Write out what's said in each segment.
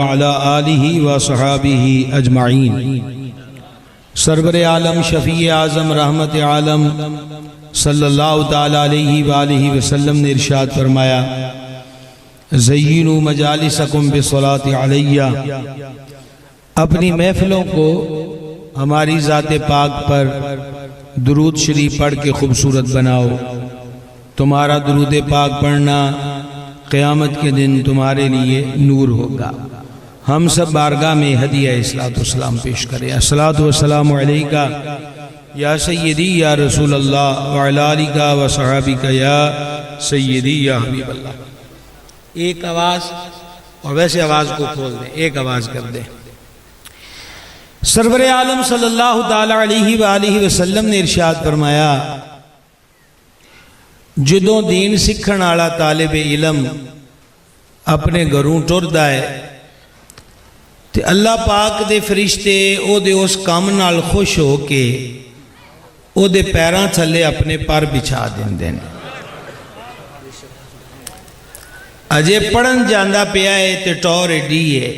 وعلی آلہ و صحابہ اجمعین۔ سرور عالم شفیع اعظم رحمت عالم صلی اللہ تعالی علیہ وآلہ وسلم نے ارشاد فرمایا، زینوا مجالسکم بالصلاۃ علیہ، اپنی محفلوں کو ہماری ذات پاک پر درود شریف پڑھ کے خوبصورت بناؤ۔ تمہارا درود پاک پڑھنا قیامت کے دن تمہارے لیے نور ہوگا۔ ہم سب بارگاہ میں ہدیہ اصلاۃ والسلام پیش کریں۔ الصلاۃ والسلام علیکہ یا سیدی یا رسول اللہ وعلی آلہ و صحابہ یا سیدی یا حبیب اللہ۔ ایک آواز، اور ویسے آواز کو کھول دیں، ایک آواز کر دیں۔ سرور عالم صلی اللہ تعالی علیہ وآلہ وسلم نے ارشاد فرمایا، جدوں دین سکھن والا طالب علم اپنے گھروں ٹردا ہے تے اللہ پاک دے فرشتے او دے اس کام نال خوش ہو کے او دے پیراں تھلے اپنے پر بچھا دیندے نے۔ اجے پڑھن جاندا پیا ہے تے ٹور ایڈی ہے،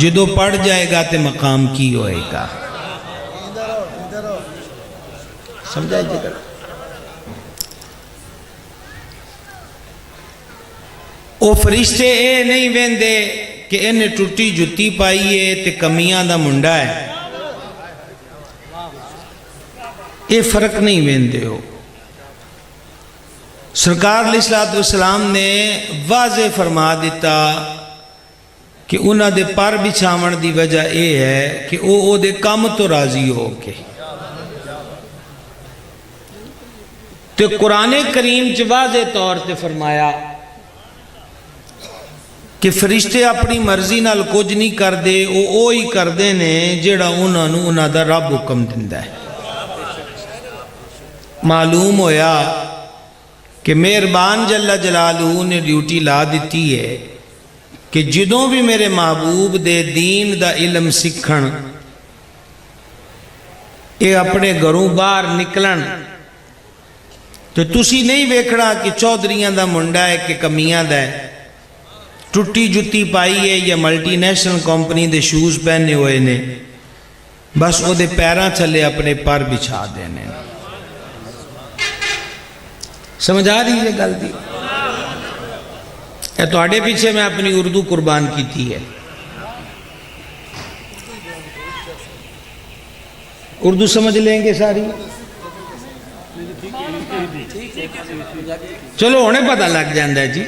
جدوں پڑھ جائے گا تے مقام کی ہوئے گا۔ سمجھائے جی کر او فرشتے اے نہیں ویندے کہ انہیں ٹوٹی جتی پائیے تے کمیاں دا منڈا ہے، اے فرق نہیں ویندے ہو۔ سرکار علیہ السلام نے واضح فرما دیتا کہ انہاں دے پر بچھاون دی وجہ اے ہے کہ او دے کام تو راضی ہو کے۔ تے قرآن کریم چ واضح طور تے فرمایا کہ فرشتے اپنی مرضی نال کچھ نہیں کر دے، او ہی کر دے نے جیڑا انہاں دا رب حکم دیندا ہے۔ معلوم ہویا کہ مہربان جل جلالہ نے ڈیوٹی لا دیتی ہے کہ جدوں بھی میرے محبوب دے دین دا علم سکھن، اے اپنے گھروں باہر نکلن تو تسی نہیں ویکھنا کہ چودھریاں دا منڈا ہے کہ کمیاں دا ہے، ٹوٹی جتی پائی ہے یا ملٹی نیشنل کمپنی دے شوز پہنے ہوئے نے، بس او دے پیراں تھلے اپنے پر بچھا دینے۔ سمجھ آ رہی ہے گل دی؟ اے تواڈے پیچھے میں اپنی اردو قربان کیتی ہے۔ اردو سمجھ لیں گے ساری؟ چلو ہونے پتہ لگ جاندہ ہے جی،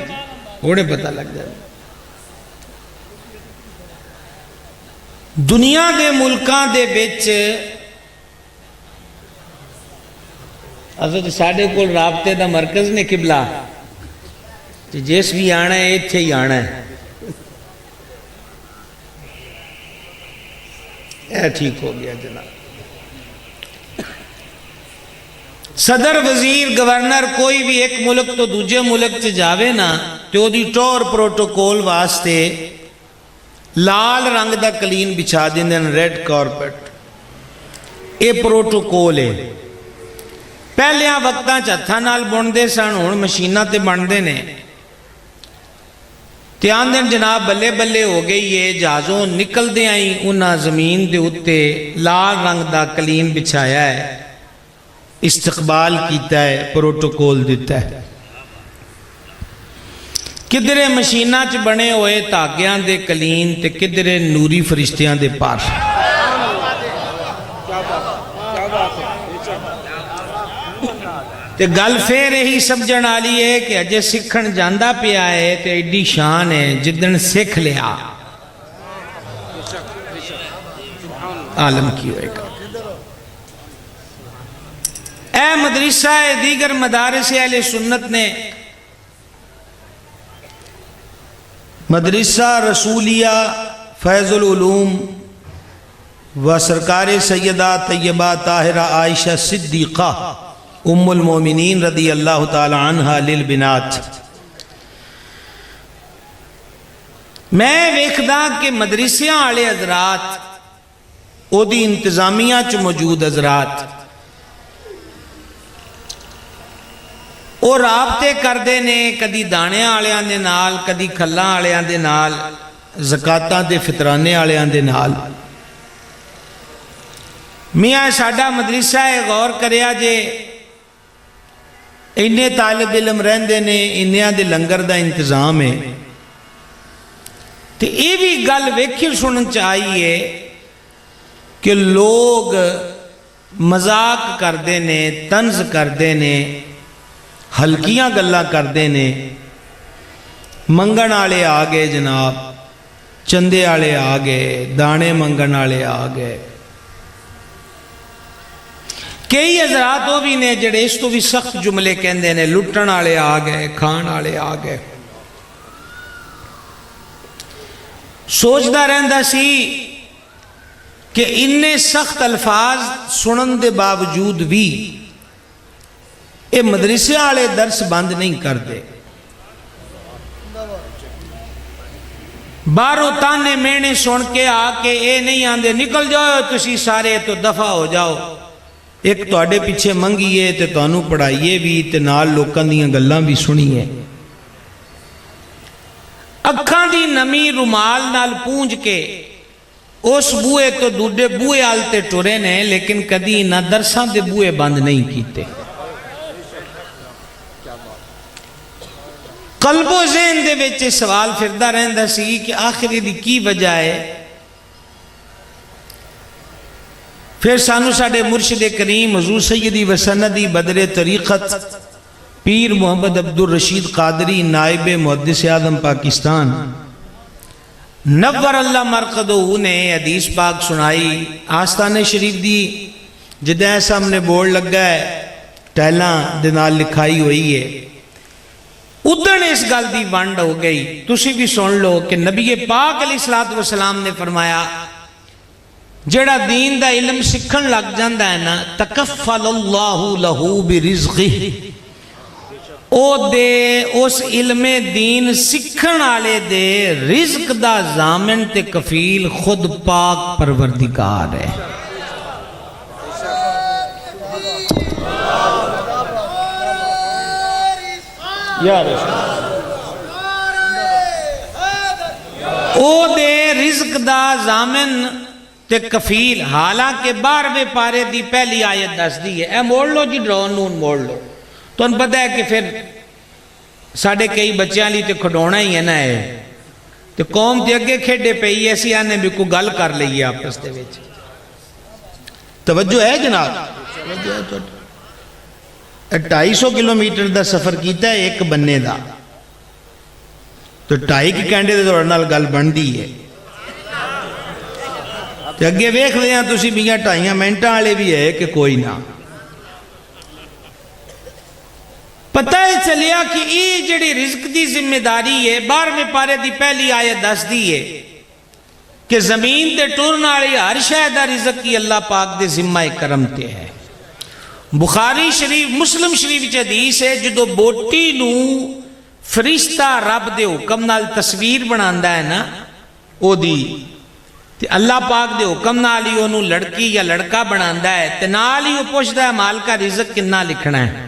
ہونے پتہ لگ جاندہ ہے۔ دنیا دے ملکاں دے بچ حضرت ساڑھے کول رابطے دا مرکز نے قبلہ، جس بھی آنا ہے اتھے ہی آنا ہے، اے ٹھیک ہو گیا جناب۔ صدر وزیر گورنر کوئی بھی ایک ملک تو دوجے ملک سے جاوے نا تو دی ٹور پروٹوکول واسطے لال رنگ دا کلین بچھا دیندے ہیں، ریڈ کارپٹ۔ اے پروٹوکول ہے۔ پہلیاں وقتاں ہتھاں نال بندے سن، ہن مشیناں تے بندے نے۔ تے آندے جناب بلے بلے ہو گئی ہے، جہازوں نکل دے آئیں انہاں زمین دے اتے لال رنگ دا کلین بچھایا ہے، استقبال کیتا ہے، پروٹوکول دیتا ہے۔ کدھرے مشیناں چ بنے ہوئے تاگیاں دے کلین تے کدھرے نوری فرشتیاں دے پار۔ تے گل پھر یہی سمجھن والی ہے کہ اجے سکھن جاندا پیا ہے تے ایڈی شان ہے، جدن سکھ لیا عالم کی ہوئے گا۔ اے مدرسہ دیگر مدارس اہل سنت نے مدرسہ رسولیہ فیض العلوم و سرکار سیدہ طیبہ طاہرہ عائشہ صدیقہ ام المومنین رضی اللہ تعالی عنہ للبنات، میں ویکھدا کہ مدرسیاں والے حضرات او دی انتظامیہ چ موجود حضرات وہ رابطے کردے نے، کدی دانے آلیاں دے نال، کدی کھلاں آلیاں دے نال، زکاتاں تے فطرانے آلیاں دے نال میاں ساڈا مدرسہ ہے غور کریا جے انہیں طالب علم رہندے نے انہیاں دے لنگر دا انتظام ہے تو یہ بھی گل ویکھی سنن چاہیے کہ لوگ مذاق کردے نے طنز کردے نے ہلکیاں گلاں کردے نے منگن آلے آگے جناب چندے آلے آگے دانے منگن آلے آگے کئی حضرات وہ بھی نے جڑے اس تو بھی سخت جملے کہندے نے لٹن آلے آگے کھان آلے آگے سوچدا رہندا سی کہ انہیں سخت الفاظ سنن دے باوجود بھی اے مدرسے آلے درس بند نہیں کر دے باروں تانے مینے سن کے آکے اے نہیں آندے نکل جاؤ تسی سارے تو دفع ہو جاؤ ایک توڑے پیچھے منگیے تے توانو پڑھائیے بھی تے نال لوکاں دیاں گلاں بھی سنیے اکھاں دی نمی رومال نال پونج کے اس بوئے تو دوڑے بوئے آلتے ٹورے نے لیکن کدی نہ درساں دے بوئے بند نہیں کیتے قلب و ذہن دے وچ سوال پھردا رہندا سی کہ آخری دی کی وجہ ہے پھر سانو ساڈے مرشد کریم حضور سیدی و سندی بدر طریقت پیر محمد عبدالرشید قادری نائب محدث اعظم پاکستان نور اللہ مرقدہ نے حدیث پاک سنائی آستانے شریف دی جدہ سامنے بورڈ لگا ہے ٹیلاں دے نال لکھائی ہوئی ہے ادھر اس گل دی ونڈ ہو گئی تسی بھی سن لو کہ نبی پاک علیہ السلام نے فرمایا جڑا دین دا علم سکھن لگ جاندہ ہے نا تکفل اللہ لہو برزقہ او دے اس علم دین سکھن آلے دے رزق دا ضامن تے کفیل خود پاک پروردگار ہے یا رسول او دے رزق دا ضامن تے کفیل حالانکہ 12ویں پارے دی پہلی آیت دس دی ہے اے موڑ لو جی ڈرون نون موڑ لو تو ان پتہ ہے کہ پھر ساڑھے کئی بچیاں لی تے کھڑونا ہی ہے نا ہے تو قوم تے اگے کھیڑے پہ ہی ایسی آنے بھی کو گل کر لئی آپ اس تے ویچ توجہ ہے جناب 250 کلومیٹر دا سفر کیتا ہے ایک بننے دا تو 2.5 کی کینڈے دے دوڑنا گل بن دی ہے تو اگے ویکھ لیا تسی بھی 2.5 منٹاں والے بھی ہے کہ کوئی نہ پتہ ہے چلیا کہ یہ جڑی رزق دی ذمہ داری ہے 12ویں پارے دی پہلی آیت دس دی ہے کہ زمین تے ٹورن والی ہر شے دا رزق کی اللہ پاک دے ذمہ کرم تے ہے بخاری شریف مسلم شریف وچ حدیث ہے جدو بوٹی نو فرشتہ رب دے حکم نال تصویر بناندا ہے نا او دی تے اللہ پاک دے حکم نال ہی اونوں لڑکی یا لڑکا بناندا ہے تے نال ہی او پوچھدا ہے مال کا رزق کنا لکھنا ہے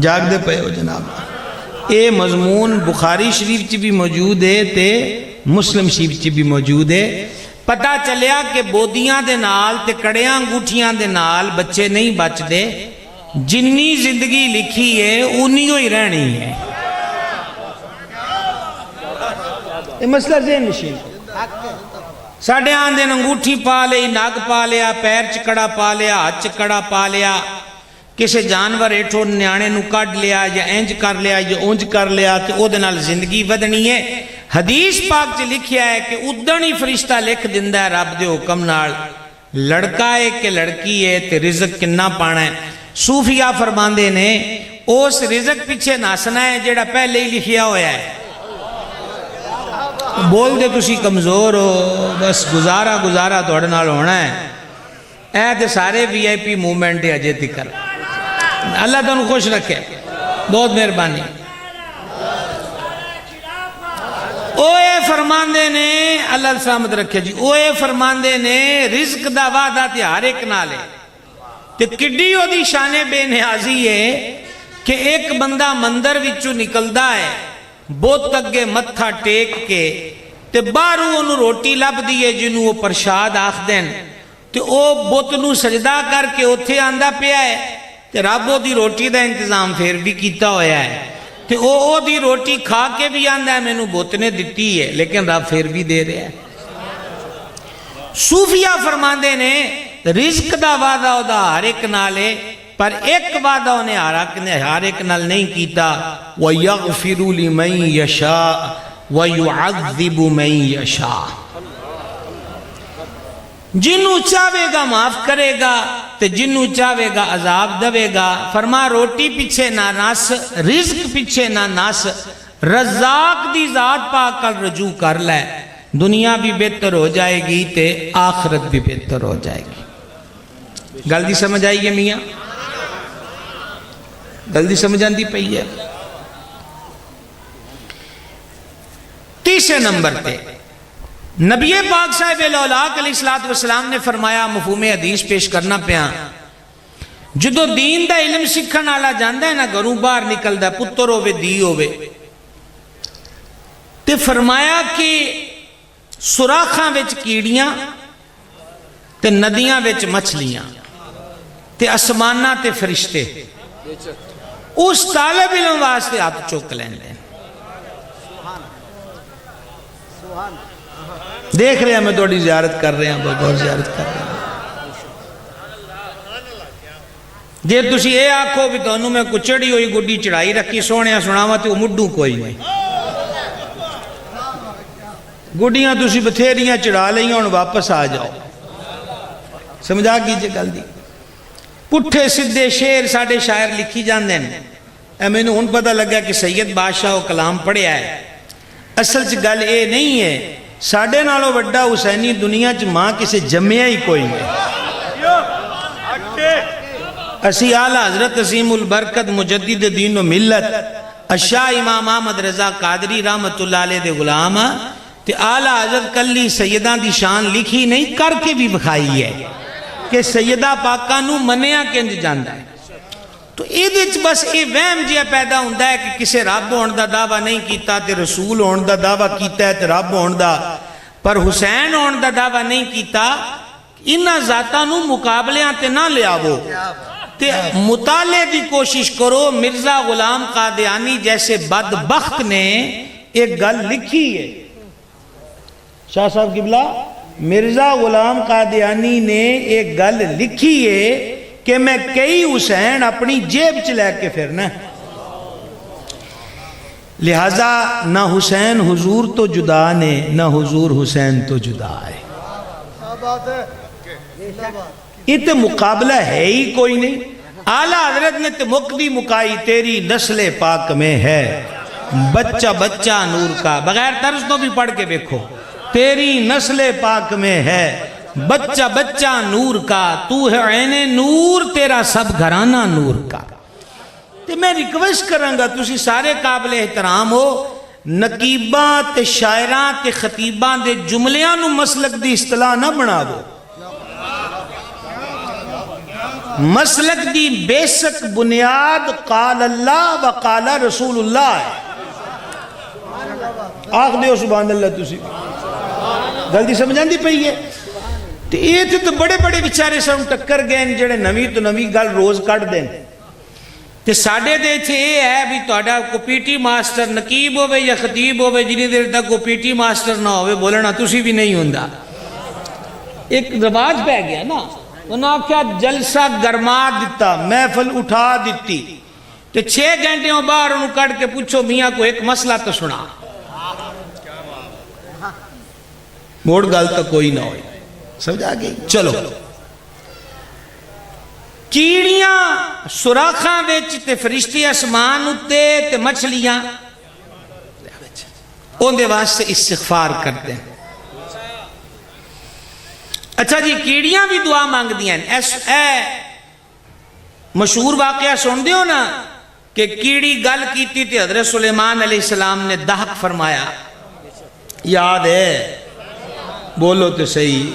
جاگ دے پئے ہو جناب اے مضمون بخاری شریف چ بھی موجود ہے تے مسلم شریف چ بھی موجود ہے پتہ چلیا کہ بودیاں دے نال تے کڑیاں انگوٹھیاں دے نال بچے نہیں بچ دے جنی زندگی لکھی ہے انہیوں ہی رہنی ہے یہ مسئلہ ذہن نشین ساڑھے آندے انگوٹھی پا لئی ناگ پا لیا پیر چکڑا پا لیا ہاتھ چکڑا پا لیا کسے جانور ایٹھو نیانے نو کڈ لیا یا انج کر لیا یا اونج کر لیا تے او دے نال زندگی ودنی ہے حدیث پاک چ لکھیا ہے کہ ادھن ہی فرشتہ لکھ دیندا ہے رب دے حکم نال لڑکا ہے کہ لڑکی ہے تے رزق کنا پانا ہے صوفیاء فرماندے نے اس رزق پیچھے ناسنا ہے جیڑا پہلے ہی لکھیا ہویا ہے بول دے تسی کمزور ہو بس گزارا توڑ نال ہونا ہے اے تے سارے وی آئی پی موومنٹ ہے اجے تکر اللہ تانوں خوش رکھے بہت مہربانی اوے فرماندے نے اللہ سلامت رکھے جی اوے فرماندے نے رزق دا وعدہ تے ہر ایک نالے تے کڈی او دی شان بے نیازی ہے کہ ایک بندہ مندر وچوں نکلدا ہے بت اگے متھا ٹیک کے تے باہروں انہوں روٹی لب دیئے جنہوں وہ پرشاد آخ دین تے او بت نو سجدہ کر کے اتھے آندہ پہ آئے تے رب او دی روٹی دا انتظام پھر بھی کیتا ہویا ہے تے او دی روٹی کھا کے بھی آندہ ہے میں نو بت نے دیتی ہے لیکن رب پھر بھی دے رہا ہے۔ صوفیہ فرماندے نے رزق دا وعدہ او دا ہر ایک نالے پر ایک وعدہ انہیں ہر ایک نال نہیں کیتا وَيَغْفِرُ لِمَنْ يَشَاءُ وَيُعَذِّبُ مَنْ يَشَاءُ، جنہوں چاہے گا معاف کرے گا تے جنہوں چاہے گا عذاب دوے گا۔ فرما روٹی پیچھے نہ نس، رزق پیچھے نہ نس، رزاق دی ذات پا کر رجوع کر لے، دنیا بھی بہتر ہو جائے گی تے آخرت بھی بہتر ہو جائے گی۔ گل دی سمجھ آئی ہے میاں؟ گل دی سمجھ آندی پئی ہے؟ تیسرے نمبر تے نبی پاک صاحب الاولاق علیہ السلام نے فرمایا، مفہوم حدیث پیش کرنا پیا، جدو دین دا علم سکھن والا جاندا ہے نا گھروں باہر نکلدا پتر ہوے دی ہوے تے فرمایا کہ سوراخاں وچ کیڑیاں تے ندیاں وچ مچھلیاں تے اسماناں تے فرشتے اس طالب علم واسطے ہاتھ چوک لیندے۔ دیکھ رہے ہیں میں توڑی زیارت کر رہے ہیں، بہت زیارت کر رہے ہیں۔ جے تسی اے آکھو بھی تو انہوں میں کچھڑی ہوئی گڈی چڑھائی رکھی سونے سناوا تے وہ مڈوں کوئی نہیں، گڈیاں تسی بتھیریاں چڑھا لئیاں اور واپس آ جاؤ۔ سمجھا کیجئے گل دی، پٹھے سدھے شعر ساڑھے شاعر لکھی جاندے ہیں۔ اے میں نے ان پتہ لگا کہ سید بادشاہ و کلام پڑھیا ہے، اصل چ گل اے نہیں ہے، ساڑھے نالو وڈا حسینی دنیا چ ماں کسے جمعہ ہی کوئی نہیں۔ اسی اعلیٰ حضرت عظیم البرکت مجدد دین و ملت اشاہ امام احمد رضا قادری رحمت اللہ علیہ دے غلام تے اعلیٰ حضرت کلی سیدہ دی شان لکھی نہیں کر کے بھی بکھائی ہے کہ سیدہ پاکہ نو منیا کنج جاندہ ہے۔ تو ایدھچ بس اے وہم جیا پیدا ہوندہ ہے کہ کسے رب ہون دا دعویٰ نہیں کیتا تے رسول ہون دا دعویٰ کیتا ہے تے رب ہون دا، پر حسین ہون دا دعویٰ نہیں کیتا۔ انہاں ذاتاں نو مقابلیاں تے نہ لے آوو تے مطالعے دی کوشش کرو۔ مرزا غلام قادیانی جیسے بدبخت نے ایک گل لکھی ہے، شاہ صاحب قبلہ مرزا غلام قادیانی نے ایک گل لکھی ہے کہ میں کئی حسین اپنی جیب چلے کے پھرنا، لہذا نہ حسین حضور تو جدا نے نہ حضور حسین تو جدا ہے۔ یہ تو مقابلہ ہے ہی کوئی نہیں۔ اعلیٰ حضرت نے تو مقدی مکائی تیری نسل پاک میں ہے بچہ بچہ نور کا، بغیر طرز تو بھی پڑھ کے دیکھو، تیری نسل پاک میں ہے بچہ بچہ نور کا، تو ہے عین نور تیرا سب گھرانہ نور کا۔ تو میں ریکویسٹ کروں گا تسی سارے قابل احترام ہو، نقیباں تے شاعراں تے خطیباں دے جملیاں نو مسلک دی اصطلاح نہ بناو، مسلک دی بیسک بنیاد قال اللہ و قال رسول اللہ ہے۔ آخ دیو سبحان اللہ تسی گلتی سمجھان دی پئی ہے۔ تو یہ تو بڑے بڑے بیچارے سن ٹکر گئے جڑے نوی تو نوی گل روز کٹ دیں۔ تو ساڑھے دے تھے یہ ہے بھی توڑا کو پی ٹی ماسٹر نقیب ہوئے یا خطیب ہوئے جنہی دیر تک کو پی ٹی ماسٹر نہ ہوئے بولنا تسی بھی نہیں ہوندہ۔ ایک رواج پہ گیا نا، انہاں کیا جلسہ گرما دیتا، محفل اٹھا دیتی، تو 6 گھنٹے باہر انہوں کٹ کے پوچھو میاں کو ایک مسئلہ تو سنا، موڑ گل تو کوئی نہ ہوئی۔ سمجھا گئی؟ چلو کیڑیاں سوراخاں وچ تے فرشتے اسمان اتے تے مچھلیاں ان دے واسطے استغفار کرتے ہیں۔ اچھا جی کیڑیاں بھی دعا مانگ دیا اے مشہور واقعہ سن دیو نا کہ کیڑی گل کیتی تے حضرت سلیمان علیہ السلام نے دہک فرمایا، یاد ہے بولو تو صحیح۔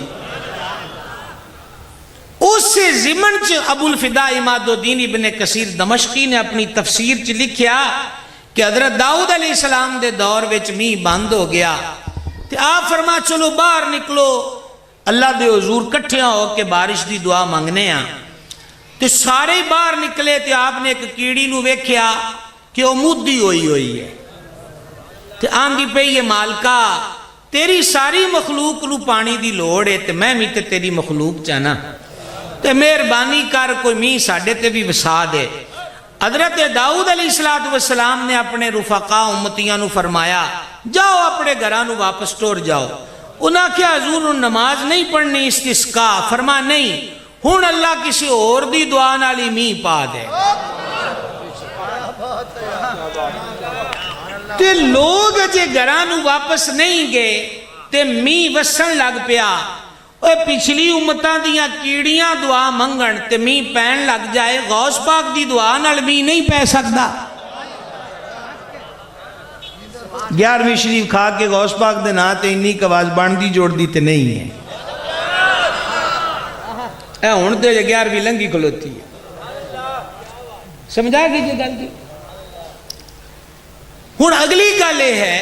اس سے ضمن ابو الفدا اماد الدین ابن کثیر دمشقی نے اپنی تفسیر چ لکھیا کہ حضرت داؤد علیہ السلام دے دور وچ می بند ہو گیا تے آپ فرما چلو باہر نکلو اللہ دے حضور کٹھیاں ہو کے بارش دی دعا منگنے ہاں تے سارے ہی باہر نکلے تے آپ نے ایک کیڑی نو ویکھیا کہ وہ مودی ہوئی ہے تے آندی پئی یہ مالکا تیری ساری مخلوق نو پانی دی لوڑ ہے تے میں تے تیری مخلوق چاہنا تے مہربانی کر کوئی می ساڈے تے بھی وسا دے۔ حضرت داؤد علیہ السلام نے اپنے رفقا امتیاں نو فرمایا جاؤ اپنے گھراں نو واپس ٹور جاؤ۔ انہاں کیا حضور نماز نہیں پڑھنی استسقا؟ فرما نہیں، ہن اللہ کسی اور دی دعا نالی می پا دے۔ تے لوگ جے گھراں نو واپس نہیں گئے تے می وسن لگ پیا، اوہ پچھلی امتاں دیاں کیڑیاں دعا منگن تے می پین لگ جائے، غوث پاک دی دعا نال می نہیں پہ سکدا۔ 11ویں شریف کھا کے غوث پاک دے نا تے انی کواز باندی جوڑ دی تے نہیں ہے، اے ہن تے 11ویں لنگی کھلوتی ہے۔ سمجھا گی جی گل دی؟ ہن اگلی گل یہ ہے،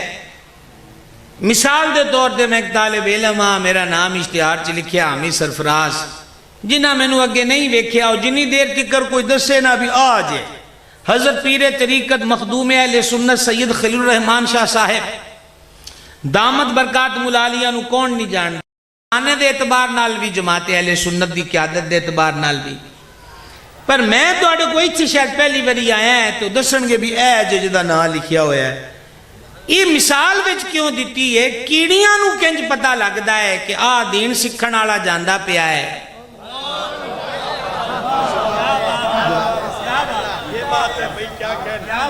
مثال دے طور تے میں ایک طالب علم ہاں، میرا نام اشتہار چ لکھیا حامد سرفراز، جنہ مینوں اگے نہیں ویکھیا اور جنی دیر تکر کوئی دسے نہ بھی آ جائے، حضرت پیر طریقت مخدوم اہل سنت سید خلیل الرحمان شاہ صاحب دامت برکات ملالیہ نو کون نہیں جان آنے دے اعتبار نال بھی، جماعت اہل سنت دی قیادت دے اعتبار نال بھی، پر میں تو اڈے کوئی تھی شاید پہلی بری آیا ہے تو دسن گے بھی اے جدہ نام لکھیا ہوا ہے۔ یہ مثال وچ کیوں دیتی ہے؟ کیڑیاں نو کنج پتہ لگدا ہے کہ آ دین سکھن والا جاندا پیا ہے۔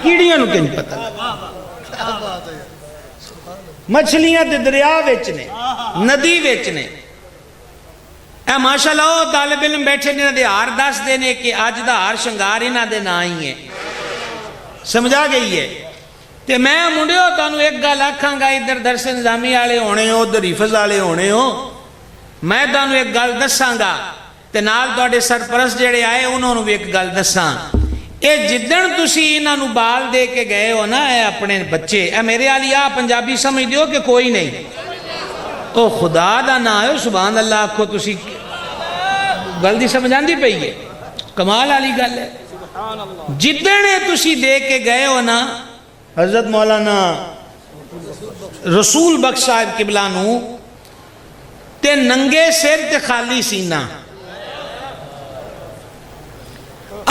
کیڑیاں نو کنج پتہ لگدا، مچھلیاں تے دریا وچ نے، ندی وچ نے، اے ماشاءاللہ وہ طالب علم بیٹھے جنہاں دے ہار دس دینے کہ آج دا ہار شنگار انہاں دے نا ہی ہے۔ سمجھا گئی ہے؟ تے میں منڈے ہو تانوں ایک گل آکھاں گا، ادھر درس نظامی والے ہونے ہو، ادھر حفظ والے ہونے ہو، میں تانوں ایک گل دساں گا تے نال تواڈے سرپرست جڑے آئے انہوں نے بھی ایک گل دساں۔ اے جدن تسی انہاں نو بال دے کے گئے ہو نا، اے اپنے بچے، اے میرے والی آ پنجابی سمجھ دیو کہ کوئی نہیں، او خدا دا نا ہے، سبحان اللہ آکھو تسی، گل دی سمجھاندی پئی ہے، کمال والی گل ہے۔ جدن تسی دے کے گئے ہو نا حضرت مولانا رسول بخش صاحب قبلہ نو تے ننگے سر تے خالی سینہ،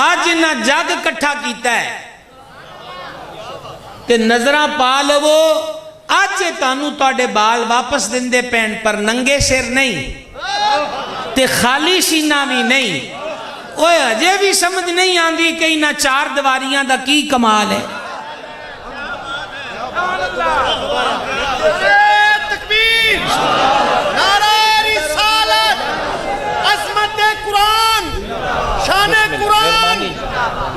آج انہا جگ کٹھا کیتا ہے تے نظرہ پا لو، آج تانوں تواڈے بال واپس دندے پین، پر ننگے سر نہیں تے خالی سینہ بھی نہیں۔ اوہ اجے بھی سمجھ نہیں آندی کہ انہا چار دیواریاں دا کی کمال ہے۔ تکبیر، نعرہ رسالت، عظمت قرآن، شان قرآن،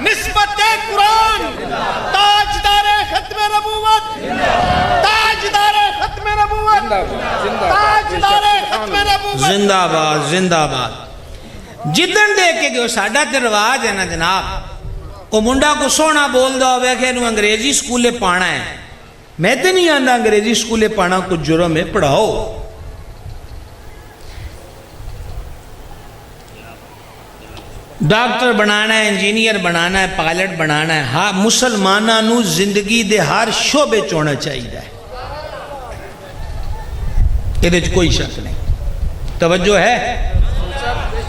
نسبت قرآن، تاجدار ختم نبوت، تاجدار ختم نبوت، تاجدار ختم نبوت، زندہ باد زندہ باد۔ جدن دے کے گئے ساڑھا تے رواج ہے نا جناب، وہ منڈا کو سونا بول دو کہ انہوں انگریزی سکولے پانا ہے، میں تے نہیں آندہ انگریزی سکولے پانا کچھ جرم ہے، پڑھاؤ۔ ڈاکٹر بنانا ہے، انجینئر بنانا ہے، پائلٹ بنانا ہے، ہاں مسلمانہ نو زندگی دے ہر شعبے چونا چاہیے ہے، یہ کوئی شک نہیں۔ توجہ ہے؟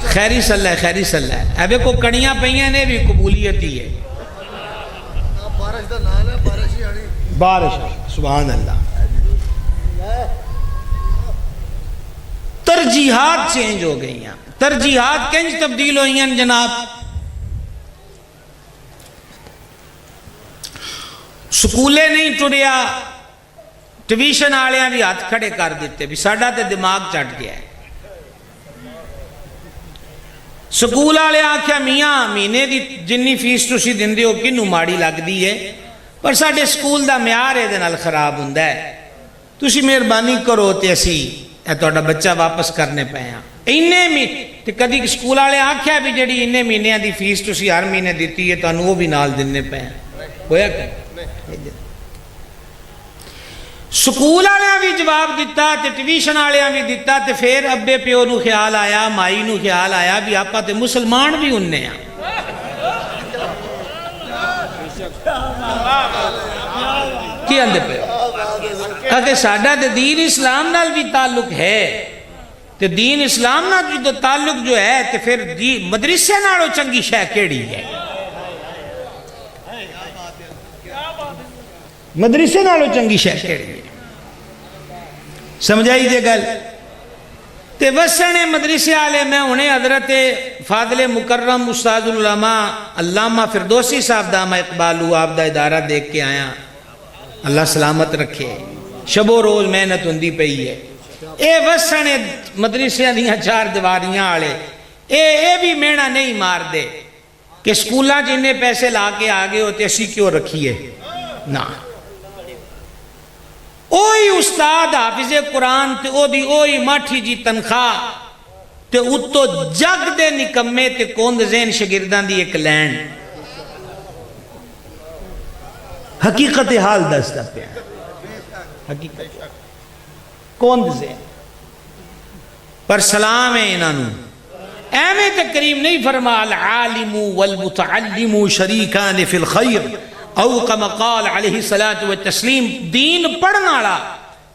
خیری صلی اللہ ہے، خیری صلی اللہ ہے۔ ابے کو کڑیاں پہیاں نے بھی قبولیت ہی ہے، بارش، سبحان اللہ۔ ترجیحات چینج ہو گئی ہیں، ترجیحات کنج تبدیل ہوئی ہیں جناب۔ سکولے نہیں ٹریا، ٹیویشن آلیاں بھی ہاتھ کھڑے کر دیتے بھی ساڑھا تے دماغ چٹ گیا ہے۔ سکول آلے آکھیا میاں مہینے دی جنی فیس تسی دیندے ہو کنوں ماڑی لگ دی ہے، پر ساڑھے سکول دا معیار ہے دنال خراب ہوندا ہے، تسی مہربانی کرو تے اسی اے تہاڈا بچہ واپس کرنے پے ہاں۔ اننے تے کدی سکول والے آکھیا بھی جڑی اننے مہینے دی فیس تسی ہر مہینے دیتی ہے تانوں وہ بھی نال دینے پے ہیں، ہویا کہ سکول والے بھی جواب دیتا تے ٹیویشن والے بھی دیتا تے پھر ابے پیو نو خیال آیا مائی نو خیال آیا بھی آپا تے مسلمان بھی اننے ہیں کی اندے پہ اگر ساڈا تے دین اسلام نال بھی تعلق ہے تے دین اسلام نال بھی تو تعلق جو ہے تے پھر مدرسے نالوں چنگی شے کیڑی ہے مدرسے نالوں چنگی شے کیڑی ہے سمجھائی دے گل تے وسنے مدرسے والے میں انہیں حضرت فاضل مکرم استاد العلماء علامہ فردوسی صاحب دامہ اقبالو آپ دا ادارہ دیکھ کے آیا اللہ سلامت رکھے شب و روز محنت ہوندی پئی ہے اے وسنے مدرسے دیاں چار دیواریاں والے اے بھی مینا نہیں مار دے کہ سکولاں جنہیں پیسے لا کے آگے ہوتے اسی کیوں رکھیے نہ اوہی استاد حافظ قرآن تے او دی اوہی ماٹھی جی تنخواہ تے اتو جگ دے نکمے تے کوند زین شگردان دی ایک لین حقیقت حال دستا پہ حقیقت کوند زین پر سلام ہے انہوں ایمیں تکریم نہیں فرما العالم والمتعلم شریکان فی الخیر او کما قال علیہ الصلوۃ والتسلیم دین پڑھنا والا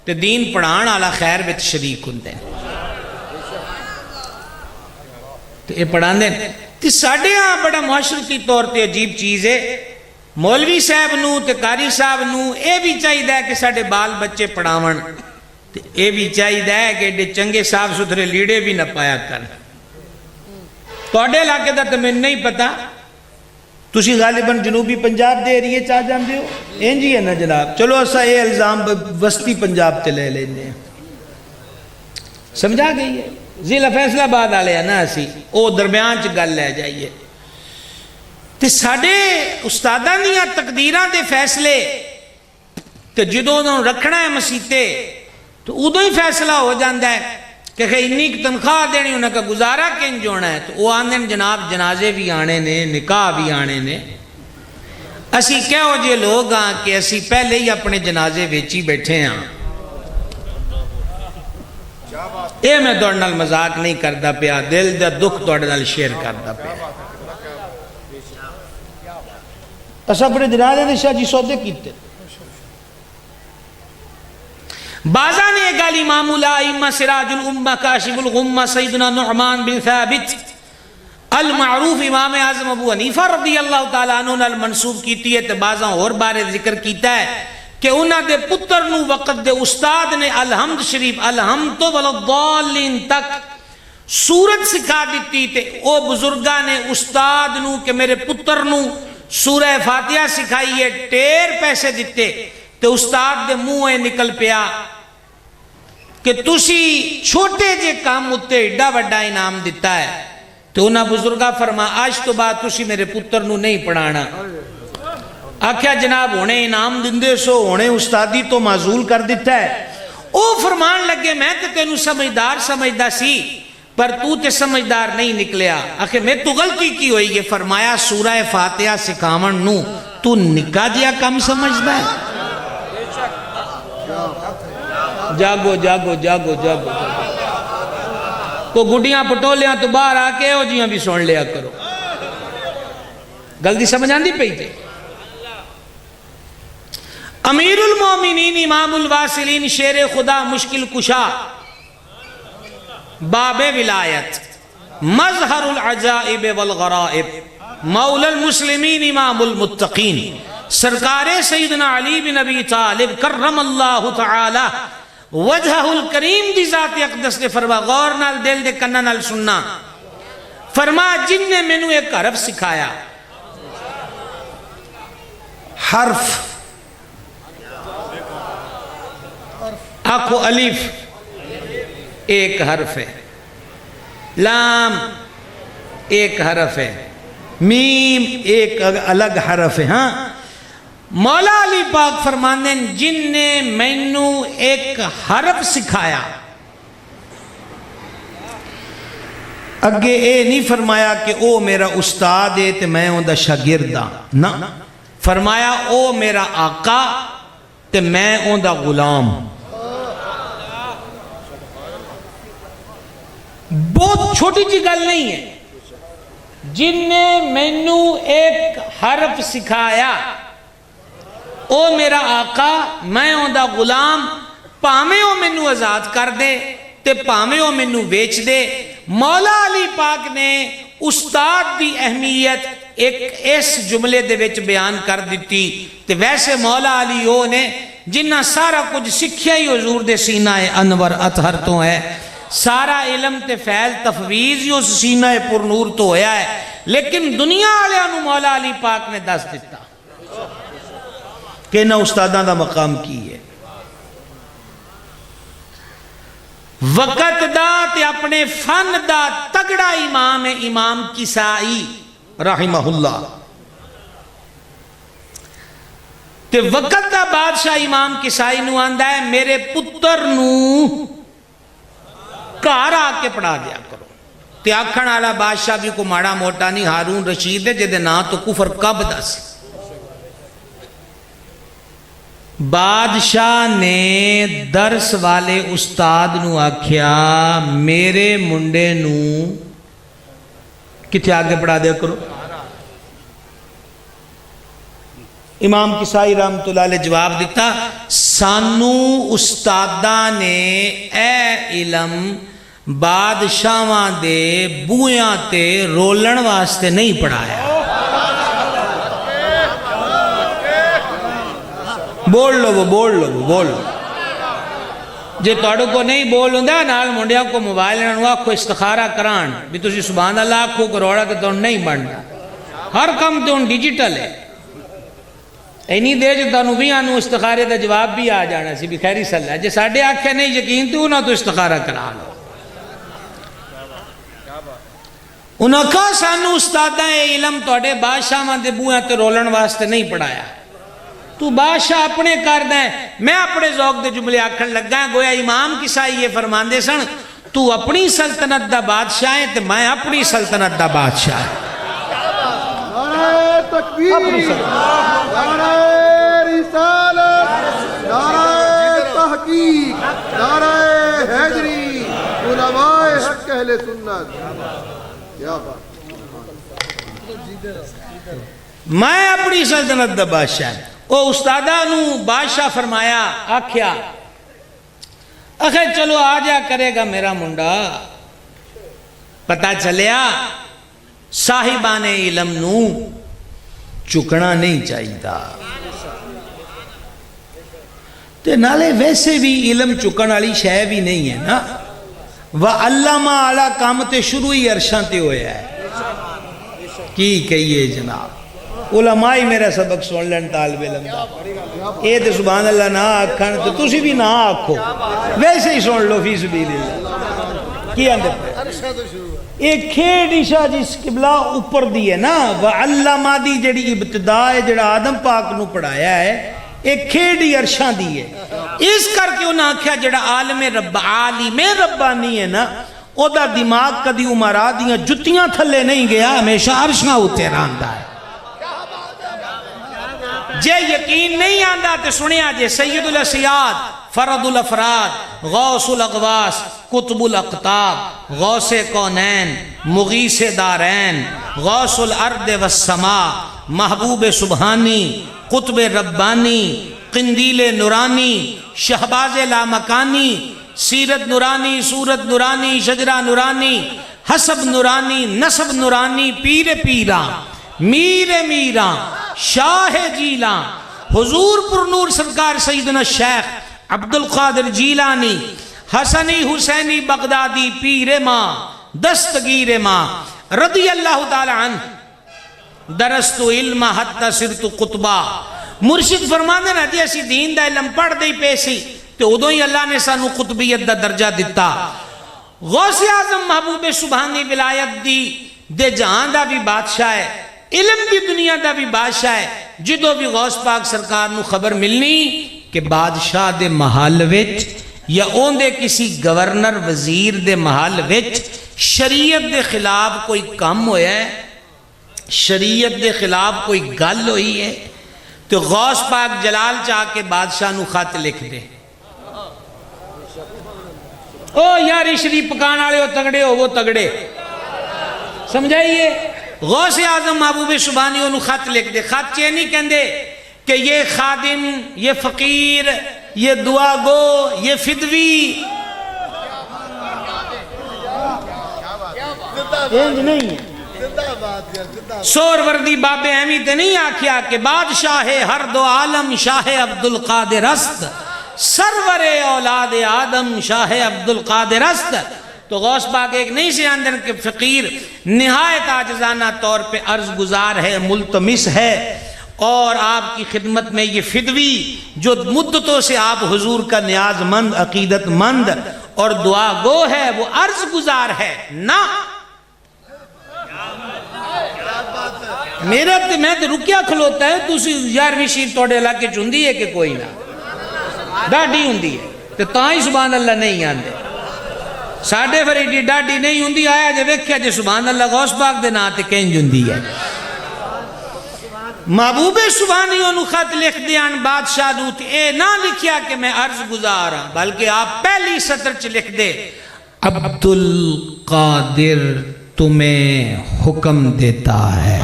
تے دین پڑھان والا خیر وچ شریک ہوندے تے اے پڑھاندے تے ساڈے ہاں بڑا معاشرتی طور تے عجیب چیز ہے مولوی صاحب نو تے قاری صاحب نو اے بھی چاہیے کہ ساڈے بال بچے پڑھاون تے اے بھی چاہیے کہ ایڈے چنگے صاف ستھرے لیڑے بھی نہ پایا کرن تواڈے علاقے دا تے مینوں نہیں پتا تسی غالباً جنوبی پنجاب دے ایریے چاہ جاندے ہو اینجی ہے نا جناب چلو اسا اے الزام وسطی پنجاب تے لے لینے ہیں سمجھا گئی ہے ضلع فیصلہ آباد والے ہیں نا اسی او درمیان چ گل لے جائیے تے ساڈے استاداں دیاں تقدیراں دے فیصلے تے جدوں انہوں رکھنا ہے مسیتے تو ادوں ہی فیصلہ ہو جاندہ ہے کہ انی تنخواہ دینی انہوں کا گزارا کنج ہونا ہے تو وہ آندھیں جناب جنازے بھی آنے نے نکاح بھی آنے نے اسی کیا ہو جے لوگ ہاں کہ اسی پہلے ہی اپنے جنازے ویچی بیٹھے ہیں اے میں دوڑ نال مذاق نہیں کردا پیا دل دا دکھ دوڑ نال شیئر کردا پیا اسا اپنے جنازے دے شاہ جی سودے کیتے بازا نے گال امام الائمہ سراج الامہ کاشف الغمہ سیدنا نعمان بن ثابت المعروف امام اعظم ابو حنیفہ رضی اللہ تعالیٰ عنہ المنصوب کیتی ہے تے بازا اور بارے ذکر کیتا ہے کہ انہاں دے پتر نو وقت دے استاد نے الحمد شریف الحمد والضالین تک سورت سکھا دیتی تے او بزرگاں نے استاد نو کہ میرے پتر نو سورہ فاتحہ سکھائیے ٹیر پیسے دیتے تے استاد دے منہ نکل پیا کہ تسی چھوٹے جے کام اتے ایڈا بڑا انعام دیتا ہے تو انہاں بزرگا فرما آج تو بعد تسی میرے پتر نو نہیں پڑھانا آکھیا جناب ہونے انعام دندے سو ہونے استادی تو معزول کر دیتا ہے او فرمان لگے میں تے تینو سمجھدار سمجھدا سی پر تو تے سمجھدار نہیں نکلیا آخر میں تو غلطی کی ہوئی یہ فرمایا سورہ فاتحہ سکھاون نو تو نکاح جیا کم سمجھدا ہے جاگو جاگو جاگو جاگو کو گڈیاں پٹولیاں تو باہر آ کے ہو جیاں بھی سن لیا کرو غلطی سمجھ آندی پئی تے امیر المومنین امام الواصلین شیر خدا مشکل کشا باب ولایت مظہر العجائب والغرائب مولا المسلمین امام المتقین سرکار سیدنا علی بن ابی طالب کرم اللہ تعالی وجہ الکریم دی ذات اقدس نے فرما غور نال دل دے کنہ نال سننا فرما جن نے میں نے ایک حرف سکھایا حرف آنکھو الف ایک حرف ہے لام ایک حرف ہے میم ایک الگ حرف ہے ہاں مولا علی پاک فرماندے جن نے مینو ایک حرف سکھایا اگے اے نہیں فرمایا کہ او میرا استاد ہے تے میں اون دا شاگرد ہاں نہ فرمایا او میرا آقا تے میں اوندا غلام. بہت چھوٹی جی گل نہیں ہے. جن نے مینو ایک حرف سکھایا او میرا آقا، میں اوندا غلام، پاویں او مینو آزاد کر دے تے پاویں او مینو ویچ دے. مولا علی پاک نے استاد دی اہمیت ایک اس جملے دے وچ بیان کر دیتی. تے ویسے مولا علی او نے جنہ سارا کچھ سکھیا ہی حضور دے سینہ انور اطہر تو ہے. سارا علم تے فیض تفویض ہی اس سینہ پر نور تو ہویا ہے. لیکن دنیا والوں نو مولا علی پاک نے دس دیتا کہ نہ استاداں دا مقام کی ہے. وقت دا تے اپنے فن دا تگڑا امام ہے امام کسائی رحمہ اللہ. تے وقت دا بادشاہ امام کسائی نو آندا ہے میرے پتر نو گھر آ کے پڑھا دیا کرو. تے آکھن والا بادشاہ بھی کو ماڑا موٹا نہیں، ہارون رشید ہے جدے نا تو کفر کب دس. بادشاہ نے درس والے استاد نو آکھیا میرے منڈے نو کتے آگے پڑھا دیا کرو. امام کسائی رحمت اللہ علیہ جواب دیتا سانو استاداں نے اے علم بادشاہاں دے بویاں تے رولن واسطے نہیں پڑھایا. بول لو بول لو بول لو. جے تواڈے کو نہیں بول ہوندا نال منڈیاں کو موبائل نال آکھو استخارہ کران بھی تسی سبحان اللہ آکھو کروڑا تے تون نہیں بننا. ہر کم تے ہن ڈیجیٹل ہے. اینی دے جو تانوں بھی آنو استخارے دا جواب بھی آ جانا سی بھی خیری صلی. جے ساڈے آکھے نہیں یقین تے انہاں تو استخارہ کرا لو. انہاں کہا سانو استاداں علم تواڈے بادشاہاں دے بویاں تے رولن واسطے نہیں پڑھایا. تو بادشاہ اپنے کردہ ہے. میں اپنے ذوق دے جملے آکھن لگا ہے گویا امام کسائی یہ فرماندے سن تو اپنی سلطنت دا بادشاہ ہے تے میں اپنی سلطنت دا بادشاہ ہے. نعرہ تکبیر، نعرہ رسالت، نعرہ تحقیق، نعرہ حیدری، علماء حق اہل سنت. کیا بات. میں اپنی سلطنت دا بادشاہ ہے. او استادہ نو بادشاہ فرمایا آکھیا اخیر چلو آ جا کرے گا میرا منڈا. پتہ چلیا صاحبان علم نو چکنا نہیں چاہیے تھا. تے نالے ویسے بھی علم چکن والی شے بھی نہیں ہے نا. وَعَلَّمَ عَلَى کام تے شروع ہی عرشاں تے ہویا ہے. کی کہیے جناب علماء ہی میرا سبق سن لین طالب علم دا. اے تے سبحان اللہ نہ آکھن تے تسی بھی نہ آکھو ویسے ہی سن لو فی سبیل اللہ. کی آندے ایک کھیڑ عشاء جس قبلہ اوپر دی ہے نا وَعَلَّمَ دی جڑی ابتدا ہے جڑا آدم پاک نو پڑھایا ہے ایک کھیڑی عرشاں دی ہے. اس کر کے انہاں آکھیا جڑا عالم ربانی ہے نا او دا دماغ کدی عمرہ دیاں جتیاں تھلے نہیں گیا ہمیشہ عرشاں ہوتے رہندا ہے. جے یقین نہیں آندہ تے سنیا جے سید الاسیاد فرد الافراد غوث الاغواس قطب الاقطاب غوث کونین مغیث دارین غوث الارض والسماء محبوب سبحانی قطب ربانی قندیل نورانی شہباز لامکانی سیرت نورانی صورت نورانی شجرہ نورانی حسب نورانی نسب نورانی پیر پیراں میر میراں شاہ جیلاں حضور پر نور سرکار سیدنا شیخ عبد القادر جیلانی حسنی حسینی بغدادی پیر ماں دستگیر ماں رضی اللہ تعالی عنہ درست علم حتی صرت قطبہ. مرشد فرمانے نا جی اسی دین دا علم پڑھ دے پیسی تو ادھو ہی اللہ نے سانو قطبیت دا درجہ دیتا. غوث اعظم محبوب سبحانی ولایت دی دے جہاں دا بھی بادشاہ ہے علم دی دنیا دا بھی بادشاہ ہے. جدو بھی غوث پاک سرکار نو خبر ملنی کہ بادشاہ دے محل وچ یا اون دے کسی گورنر وزیر دے محل وچ شریعت دے خلاف کوئی کام ہویا ہے شریعت دے خلاف کوئی گل ہوئی ہے تو غوث پاک جلال چاہ کے بادشاہ نو خط لکھ دے، او یار شریف پکان والے ہو تگڑے ہو وہ تگڑے، سمجھائیے؟ غوث اعظم محبوب سبحانی انہوں خط لکھ دے، خط چاہے نہیں کہندے کہ یہ خادم، یہ فقیر، یہ دعا گو، یہ فدوی، سور وردی بابے احمی تے نہیں آکھیا کہ بادشاہ ہر دو عالم شاہ عبدالقادر است، سرور اولاد آدم شاہ عبدالقادر است. تو غوث پاک ایک نہیں سے اندر کہ فقیر نہایت عاجزانہ طور پہ عرض گزار ہے، ملتمس ہے، اور آپ کی خدمت میں یہ فدوی جو مدتوں سے آپ حضور کا نیاز مند، عقیدت مند اور دعا گو ہے، وہ عرض گزار ہے نا. میرا تے میں تے رکیا کھلوتا ہے، تو یارویں شیر توڑے علاقے چندی ہے کہ کوئی نہ ڈاڈی ہوندی ہے، تو تاں ہی سبحان اللہ نہیں آندے. ساڑھے فریڈی ڈاڈی نہیں ہوندی، آیا جے ویکھیا جے سبحان اللہ غوث پاک دے نا تے کہیں ہوندی ہے. محبوب سبحانی انہوں خط لکھ دیان بادشاہ دوت، اے نہ لکھیا کہ میں عرض گزارا، بلکہ آپ پہلی سطر چ لکھ دے عبدالقادر تمہیں حکم دیتا ہے.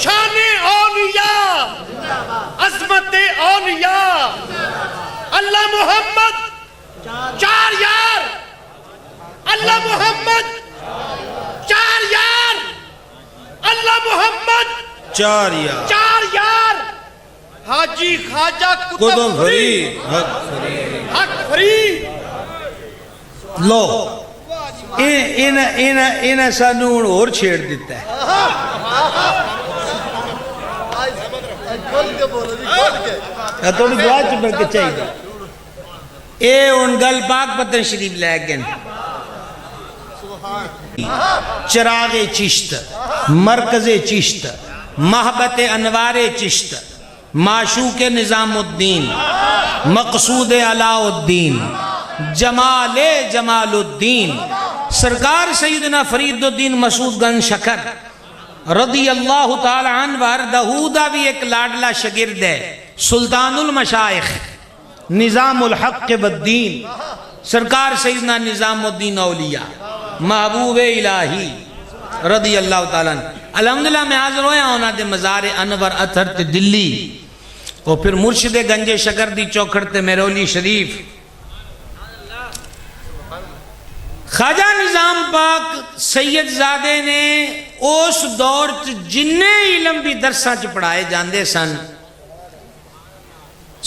شان اولیاء، عظمت اولیاء، اللہ محمد چار یار، اللہ محمد چار یار، اللہ محمد چار یار، چار یار، حاجی خواجہ قطب فرید، حق فرید. لو انہیں سانون اور چھیڑ دیتا ہے. تو بھی دعا چپر کے چاہیے. اے ان گل پاک پتن شریف لے گئن چراغ چشت، مرکز چشت، محبت انوار چشت، معشوق نظام الدین، مقصود علاء الدین، جمال جمال الدین، سرکار سیدنا فرید الدین مسعود گنج شکر رضی اللہ تعالی عنہ وردہ دا بھی ایک لاڈلا شگرد ہے، سلطان المشائخ، نظام الحق والدین، سرکار سیدنا نظام الدین اولیاء، محبوب الہی رضی اللہ تعالیٰ عنہ. الحمدللہ میں حاضر ہویا ہونا دے مزار انور اتھر تے دلی، اور پھر مرشد گنج شکر دی چوکھڑ تے میرولی شریف. خواجہ نظام پاک سید زادے نے اس دور جننے علم بھی درساں چ پڑھائے جاندے سن،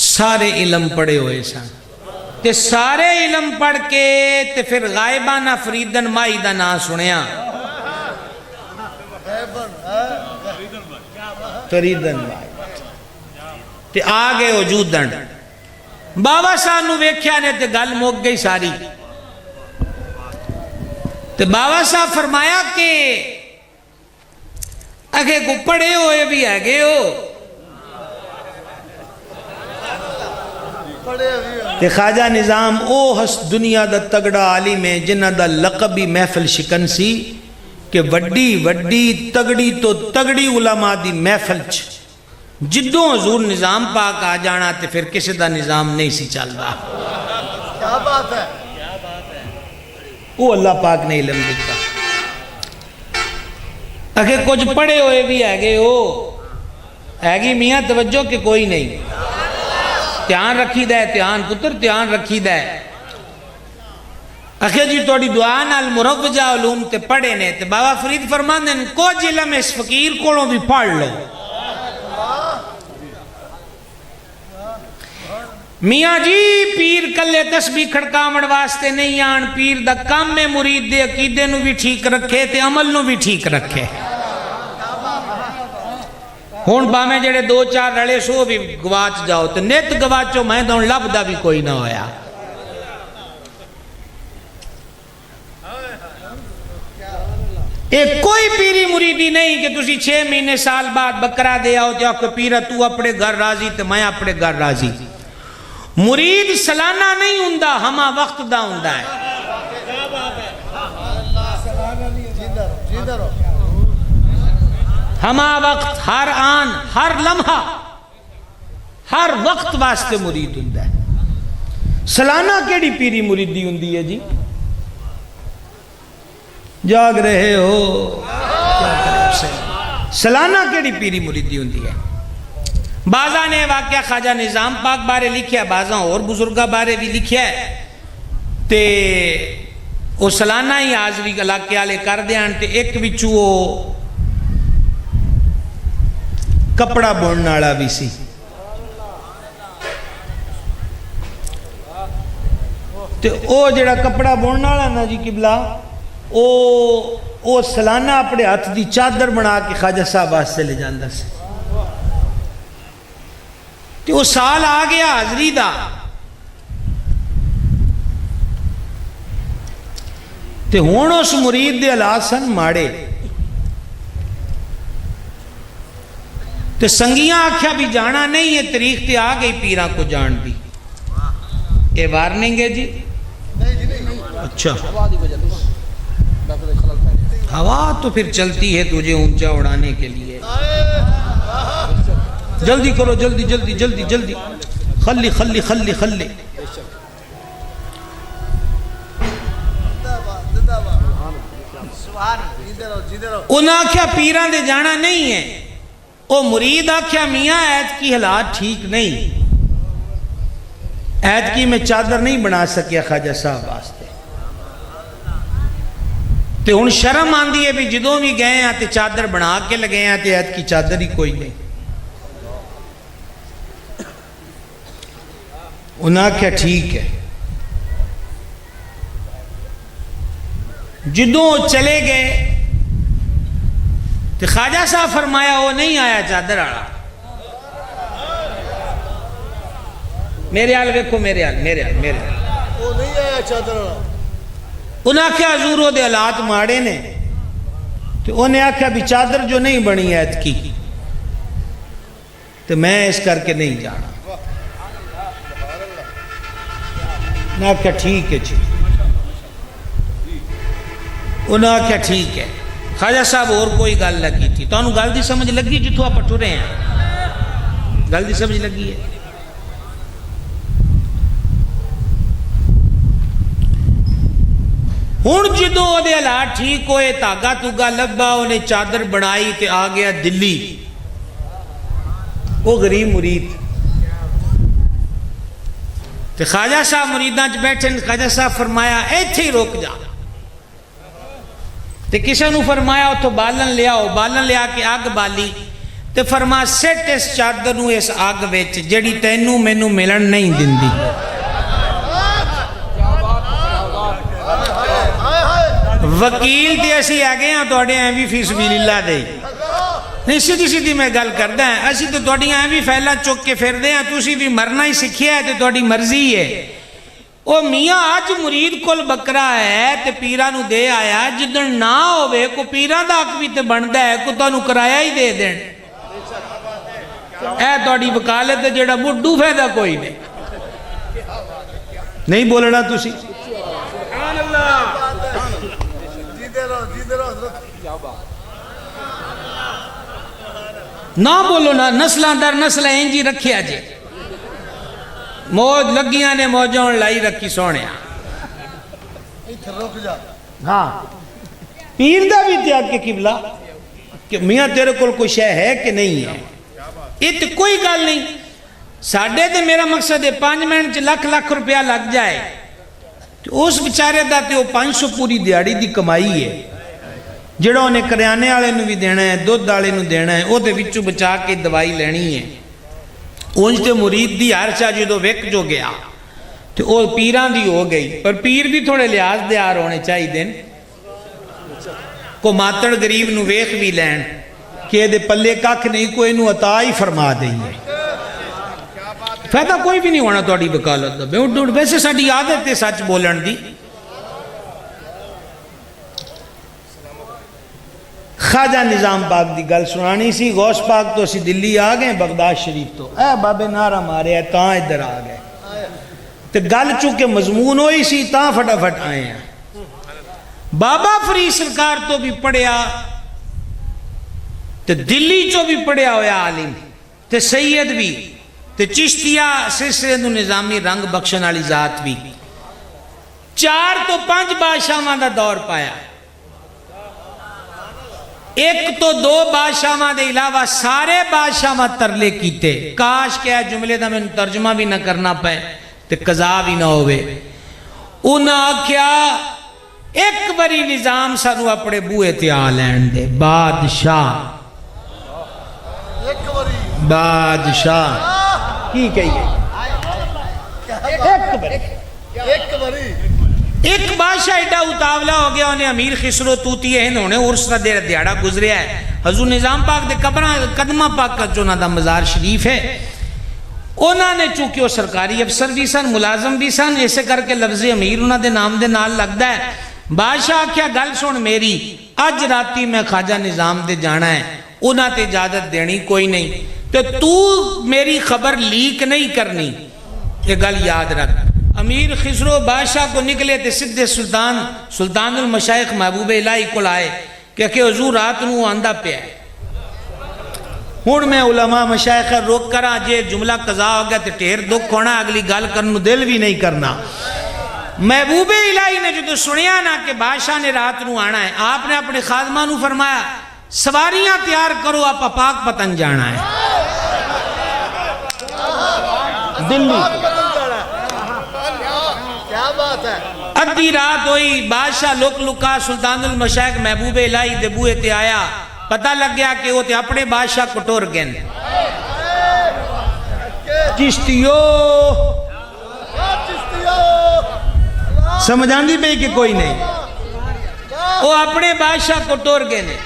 سارے علم پڑھے ہوئے سن، تے سارے علم پڑھ کے تے پھر غائبانہ فریدن مائی دا نا سنیا، فریدن مائی تے آگے وجودن. بابا صاحب نو ویکھیا نے تے گل موک گئی ساری. تے بابا صاحب فرمایا کہ اگے کو پڑھے ہوئے بھی ہے گے ہو. تے خواجہ نظام او ہس دنیا دا تگڑا عالم ہے جنہ دا لقبی محفل شکن سی کہ وڈی وڈی تگڑی تو تگڑی علماء دی محفل چ جدوں حضور نظام پاک آ جانا تے پھر کسی دا نظام نہیں سی چل رہا. کیا بات ہے، وہ اللہ پاک نے علم دیتا. اگر کچھ پڑھے ہوئے بھی ہے گے ہو، ہے گی میاں توجہ کہ کوئی نہیں. دھیان رکھی دے، دھیان پتر دھیان رکھی دے. اکھے جی توڑی دعا نال مروجہ علوم تے پڑھے نے تے بابا فرید فرماندے ہیں کچھ علم اس فقیر کولوں بھی پڑھ لو. میاں جی پیر کلے تسبیح کھڑکاوڑ واسطے نہیں آن، پیر دا کام میں مرید دے عقیدے نو بھی ٹھیک رکھے تے عمل نو بھی ٹھیک رکھے. ہون باہمیں جڑے دو چار رڑے سو بھی گواچ جاؤ تے نیت گواچو میں دون لب دا بھی کوئی نہ ہویا. ایک کوئی پیری مریدی نہیں کہ تسی 6 مہینے سال بعد بکرا دے آؤ تے آکھو پیرا تو اپنے گھر راضی تے میں اپنے گھر راضی. مرید سالانہ نہیں ہوندا، ہما وقت دا ہوندا ہے. ہما وقت، ہر آن، ہر لمحہ، ہر وقت واسطے مرید ہوندا ہے. سالانہ کیڑی پیری مریدی ہوندی ہے جی؟ جاگ رہے ہو سالانہ کیڑی پیری مریدی ہوندی ہے؟ بعضاں نے واقعہ خواجہ نظام پاک بارے لکھیا، بعضاں اور بزرگاں بارے بھی لکھیا ہے تے وہ سالانہ ہی حاضری علاقے والے کر دیان. تے ایک وچوں وہ کپڑا بننے والا بھی سی. تے او جڑا کپڑا بننے والا نا جی قبلہ، او سالانہ اپنے ہاتھ دی چادر بنا کے خواجہ صاحب واسطے لے جاندا سی. تے وہ سال آ گیا حاضری دا، تے ہن اس مرید دے حالات سن ماڑے. تے سنگیاں آکھیا بھی جانا نہیں ہے، تاریخ تے آ گئی پیراں کو جان دی. یہ وارننگ ہے جی؟ اچھا، ہوا تو پھر چلتی ہے تجھے اونچا اڑانے کے لیے. جلدی کرو، جلدی جلدی جلدی جلدی، خلی خلی خلی خلی. انہاں آکھیا پیران دے جانا نہیں ہے. او مرید آکھیا میاں ایت کی حالات ٹھیک نہیں، ایت کی میں چادر نہیں بنا سکیا خواجہ صاحب واسطے. تے ہن شرم آندی ہے بھی جدوں بھی گئے ہیں تے چادر بنا کے لگے ہیں تے ایت کی چادر ہی کوئی نہیں. انہاں کیا ٹھیک ہے. جدوں چلے گئے تے خواجہ صاحب فرمایا وہ نہیں آیا چادر آڑا. میرے حال ویکھو، میرے حال میرے حال میرے حال. وہ نہیں آیا چادر والا. انہاں آکھیا حضور وہ دے حالات ماڑے نے. تو انہیں آکھیا بھی چادر جو نہیں بنی ایت کی تو میں اس کر کے نہیں جانا. انہوں نے آکھیا ٹھیک ہے جی. انہوں نے آکھیا ٹھیک ہے. خواجہ صاحب اور کوئی گل لگی تھی تو انہوں گل دی سمجھ لگی جتوں آپ ٹرے ہیں؟ گل دی سمجھ لگی ہے؟ ہن جدوں او دے حالات ٹھیک ہوئے، تاگا توگا لبا، انہیں چادر بنائی تے آ گیا دلی. وہ غریب مرید تے خواجہ صاحب مریداں چ بیٹھے. خواجہ صاحب فرمایا ایتھے ہی رک جا. تے کسے نو فرمایا اتھو بالن لے آؤ. بالن لے آ کے اگ بالی تے فرما سٹ اس چادر نو اس اگ وچ جڑی تینوں مینوں ملن نہیں دیندی. وکیل تے اسی آگے ہیں توڑے ہیں بھی فی سبیل اللہ دے نہیں. سیدھی سیدھی میں گل کردہ ہیں. اسی تو توڑی ہیں بھی پھیلا چک کے پھر دے ہیں. تو اسی بھی مرنا ہی سکھیا ہے تے توڑی مرضی ہے. او میاں آج مرید کل بکرا ہے تے پیرانو دے آیا. جدن نہ ہوئے کو پیران دا حق بھی تے بندہ ہے کو تانو کرایہ ہی دے دیں. اے توڑی وکالت ہے جڑا بڑھو فیدہ کوئی نہیں بولنا تسی. سبحان اللہ. نہ بولو نا. نسلان در نسل انجی رکھیا جے. موج لگیاں نے موجوں لائی رکھی سونے. ہاں پیر دا بھی تیاد کے قبلہ کہ میاں تیرے کول کوئی شے ہے کہ نہیں ہے. یہ تو کوئی گل نہیں. ساڑھے تے میرا مقصد ہے 5 منٹ لکھ لکھ روپیہ لگ جائے تو اس بچارے دا تے وہ 500 پوری دیاڑی دی کمائی ہے جڑا انہیں کریانے والے نو بھی دینا ہے، دودھ والے نو دینا ہے. وہ تے وچوں بچا کے دوائی لینی ہے. اونج تے مرید دی ہر چا جدو وک جو گیا تو وہ پیران دی ہو گئی. پر پیر بھی تھوڑے لحاظ دیار ہونے چاہی دیں. کو ماتڑ غریب نو ویخ بھی لین کہ دے پلے کاکھ نہیں کوئی نو عطا ہی فرما دیں. فائدہ کوئی بھی نہیں ہونا توڑی وکالت دا. ویسے ساڑی عادت ہے سچ بولن دی. خواجہ نظام پاک دی گل سنانی سی. غوث پاک تو اسی دلی آ گئے بغداد شریف تو اے بابے نعرہ مارے ہے تاں ادھر آ گئے تے گل چونکہ مضمون ہوئی سی تاں فٹافٹ آئے ہیں. بابا فرید سرکار تو بھی پڑھیا تے دلی چو بھی پڑھیا ہویا عالم تے سید بھی تے چشتیہ سلسلے نو نظامی رنگ بخشن والی ذات بھی. 4 تو 5 بادشاہاں دا دور پایا. 1 تو 2 بادشاہاں دے علاوہ سارے بادشاہاں ترلے کیتے. کاش کہ اے جملے دا میں ترجمہ بھی نہ کرنا پے تے قضا بھی نہ ہوئے. انہاں آکھیا ایک بری نظام سانو اپنے بوئے تے آ لین دے. بادشاہ بادشاہ کی کہیے ایک بادشاہ ایڈا اتاولا ہو گیا انہیں امیر خسرو توتی ہے انہیں عرص کا دیڑا گزریا ہے. حضور نظام پاک دے قدمہ پاک کا جو انہوں دا مزار شریف ہے. انہوں نے چونکہ وہ سرکاری افسر بھی سن ملازم بھی سن ایسے کر کے لفظ امیر انہوں دے نام دے نال لگتا ہے. بادشاہ کیا گل سن میری اج راتی میں خواجہ نظام دے جانا ہے انہوں تے اجازت دینی کوئی نہیں تو میری خبر لیک نہیں کرنی. یہ گل یاد رکھ. امیر خسرو بادشاہ کو نکلے تے سدھے سلطان المشائخ محبوب الہی کو لائے کہ حضور رات نو آندہ پہ ہے. ہون میں علماء مشائخ روک کرا جے جملہ قضا ہو گیا تے ٹھیر دکھ ہونا اگلی گال کرنو دل بھی نہیں کرنا. محبوب الہی نے جو سنیا نا کہ بادشاہ نے رات نو آنا ہے آپ نے اپنے خادمہ نو فرمایا سواریاں تیار کرو آپ پاک پتن جانا ہے دلی. کیا بات ہے. ادھی رات ہوئی بادشاہ لک لکا سلطان المشائخ محبوب الہی دے بوئے تے آیا. پتہ لگ گیا کہ وہ تے اپنے بادشاہ کو ٹور گئے. چشتیو سمجھان دی بھئی کہ کوئی نہیں وہ اپنے بادشاہ کو ٹور گئے.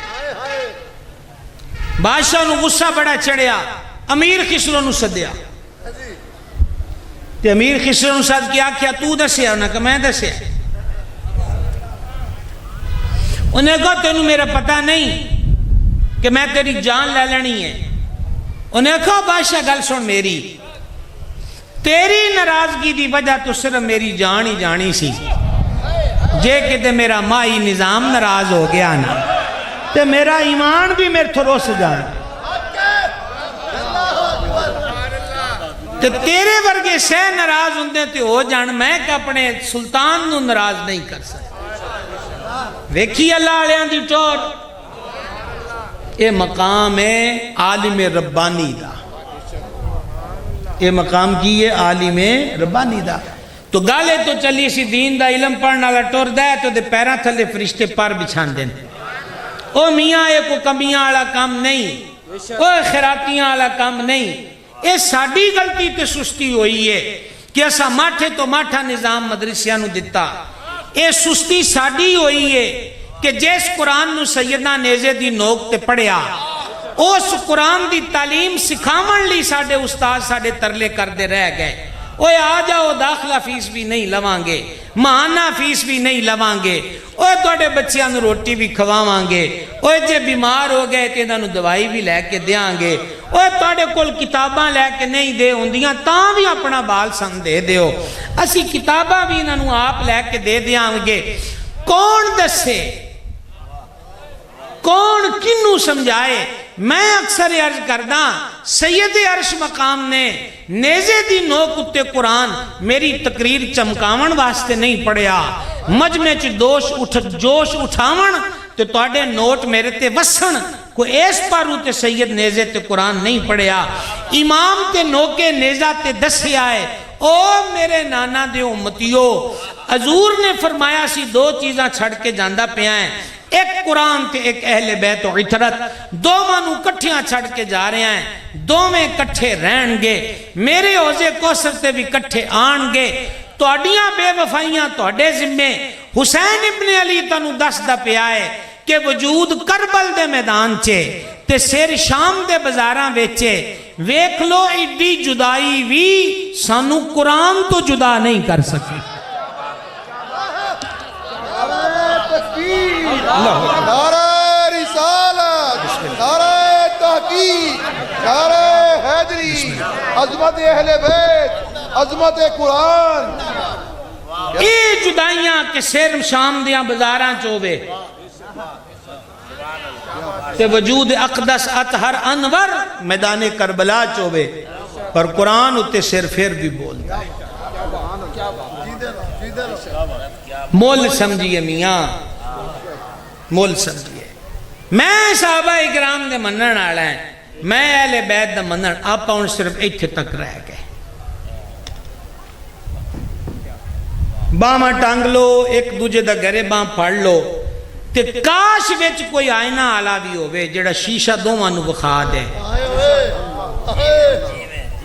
بادشاہ نو غصہ بڑا چڑھیا. امیر خسرو نو سدیا تے امیر خسرو نو سد کیا کیا تو دسیا انہاں کہ میں دسیا. انہیں کہا تینوں میرا پتہ نہیں کہ میں تیری جان لے لینی ہے. انہیں کہا بادشاہ گل سن میری تیری ناراضگی دی وجہ تو صرف میری جان ہی جانی سی. جے کہ میرا مائی نظام ناراض ہو گیا نا تے میرا ایمان بھی میرے تھو روس جان تے تیرے ورگے سے ناراض ہوندے تے ہو جان میں کہ اپنے سلطان نو ناراض نہیں کر سکتا. ویکھی اللہ علیہ دی ٹور. اے مقام ہے عالم ربانی دا. اے مقام کی ہے عالم ربانی دا. تو گالے تو چلی سی دین دا علم پڑھنا والا ٹور دا ہے تو دے پیران تھلے فرشتے پر بچھان دیں. او میاں اے کو کمیاں والا کام نہیں او خیراتیاں والا کام نہیں. اے ساڑی غلطی تے سستی ہوئی ہے کہ ایسا ماٹھے تو ماٹھا نظام مدرسیاں نو دیتا. اے سستی ساڑی ہوئی ہے کہ جیس قرآن نو سیدنا نیزے دی نوک تے پڑھیا اس قرآن دی تعلیم سکھاون لی ساڑے استاد ساڑے ترلے کر دے رہ گئے. اوے آ جاؤ داخلہ فیس بھی نہیں لوانگے ماہانہ فیس بھی نہیں لوانگے اوے توڑے بچیاں نو روٹی بھی کھواوانگے اوے جے بیمار ہو گئے تے انہوں دوائی بھی لے کے دیانگے اوے توڑے کل کتاباں لے کے نہیں دے ہوندیاں تاں بھی اپنا بال سن دے دیو اسی کتاباں بھی انہوں آپ لے کے دے دیانگے. کون دسے کون کنو سمجھائے. میں اکثر عرض کردہ سید عرش مقام نے نیزے دی نوک اتے قرآن میری تقریر چمکاون واسطے نہیں پڑھیا. مجمع چ جوش اٹھاون تے توڑے نوٹ میرے تے وسن کوئی ایس پارو تے سید نیزے تے قرآن نہیں پڑھیا. امام تے نوکے نیزہ تے دسے آئے او میرے نانا دے امتیو حضور نے فرمایا سی 2 چیزاں چھڑ کے جاندہ پہ آئیں. ایک قرآن تے ایک اہل بیت و عطرت دو مانو کٹھیاں چھڑ کے جا رہے ہیں. دو میں کٹھے رہن گے میرے حوضے کوثر تے بھی کٹھے آن گے. توڑیاں بے وفائیاں توڑے ذمے حسین ابن علی تنو دس دا پہ آئے کہ وجود کربل دے میدان چے تے سیر شام دے بزاراں ویچے ویکھ لو ایڈی جدائی وی سانو قرآن تو جدا نہیں کر سکے. نعرہ رسالت عظمت اہل بیت، عظمت قرآن. یہ جدائیاں کہ سر شام دیاں بزاراں چوبے تے وجود اقدس اطہر انور میدان کربلا چوبے، پر قرآن اتے سر پھر بھی بولتا ہے. مول سمجھئے میاں، مول سمجھئے. میں صحابہ اکرام دے منن آڑا ہے، میں اہل بیت دا منن، آپ ان صرف ایتھے تک رہ گئے. باما ٹانگ لو، ایک دوجہ دا گرے بام پڑھ لو، تے کاش وچ کوئی آئینہ آلا بھی ہوئے جڑا شیشہ دو مانو بخا دے،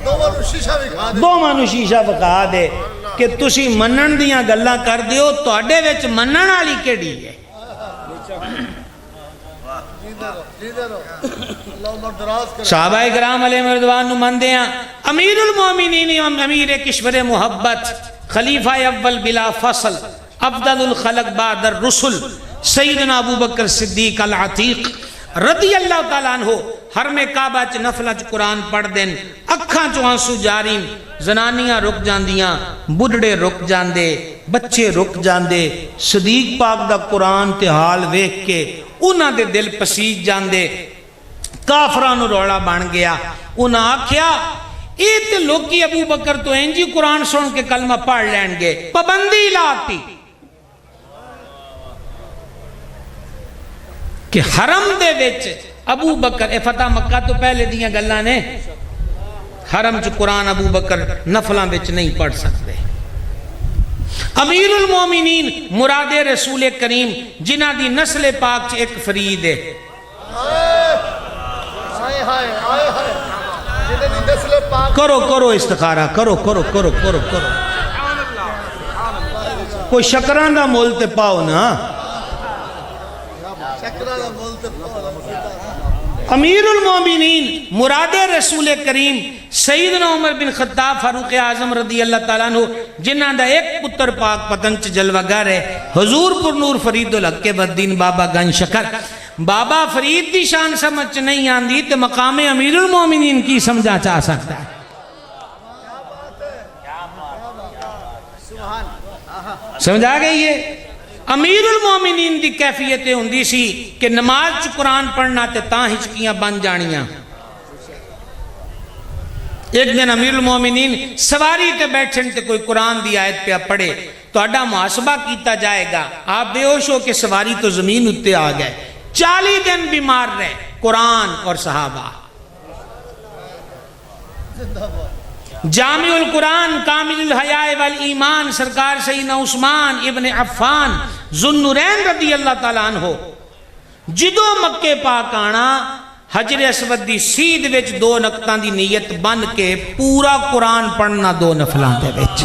دو مانو شیشہ بخا دے کہ تسی منن دیاں گلہ کر دیو، تو اڈے وچ منن آلی کیڑی ہے. صحابہ اکرام علیہ رضوان نو مندے ہیں. امیر المومنین امیر کشور محبت، خلیفہ اول بلا فصل، افضل الخلق بعد الرسل، سیدنا ابو بکر صدیق العتیق رضی اللہ تعالیٰ عنہ حرم کعبہ چ نفلہ چ قرآن پڑھ دین، اکھاں چ آنسو جاری، زنانیاں رک جاندیاں، بڑھڑے رک جاندے، بچے رک جاندے. صدیق پاک دا قرآن تے حال ویکھ کے انہاں دے دل پسیج جاندے. کافرانو روڑا بن گیا. انہاں آکھیا اے تے لوکی ابو بکر تو انجی قرآن سن کے کلمہ پڑھ لین گے، پابندی لاتی کہ حرم دے وچ ابو بکر، اے فتح مکہ تو پہلے دیاں گلاں نے، حرم چ قرآن ابو بکر نفلاں وچ نہیں پڑھ سکتے. امیر المومنین مراد رسول کریم جنہ دی نسل پاک چ ایک فرید ہے. کرو کرو استخارہ، کرو کرو کرو کرو کرو، کوئی شکران دا مول تے پاؤ نا. امیر المومنین مراد رسول کریم سیدنا عمر بن خطاب فاروق اعظم رضی اللہ تعالیٰ عنہ جنہاں دا ایک پتر پاک پتن چ جلوہ گر ہے، حضور پر نور فرید الحق کے بدین بابا گن شکر. بابا فرید دی شان سمجھ نہیں آندی تو مقام امیر المومنین کی سمجھا چاہ سکتا ہے. سمجھا گئی ہے؟ امیر المومنین دی کیفیتیں ہوندی سی کہ نماز چ قرآن پڑھنا تے تاں ہچکیاں بن جانیاں. ایک دن امیر المومنین سواری تے بیٹھن تے کوئی قرآن دی آیت پہ پڑھے تو اڈا محاسبہ کیتا جائے گا. آپ بے ہوش ہو کہ سواری تو زمین اتے آ گئے. 40 دن بیمار رہے قرآن اور صحابہ. جامع القرآن کامل الحیاء والایمان سرکار سیدنا عثمان ابن عفان ذوالنورین رضی اللہ تعالیٰ عنہ جدو مکے پاک آنا حجر اسود دی سید وچ 2 نقطاں دی نیت بن کے پورا قرآن پڑھنا 2 نفلان دے وچ.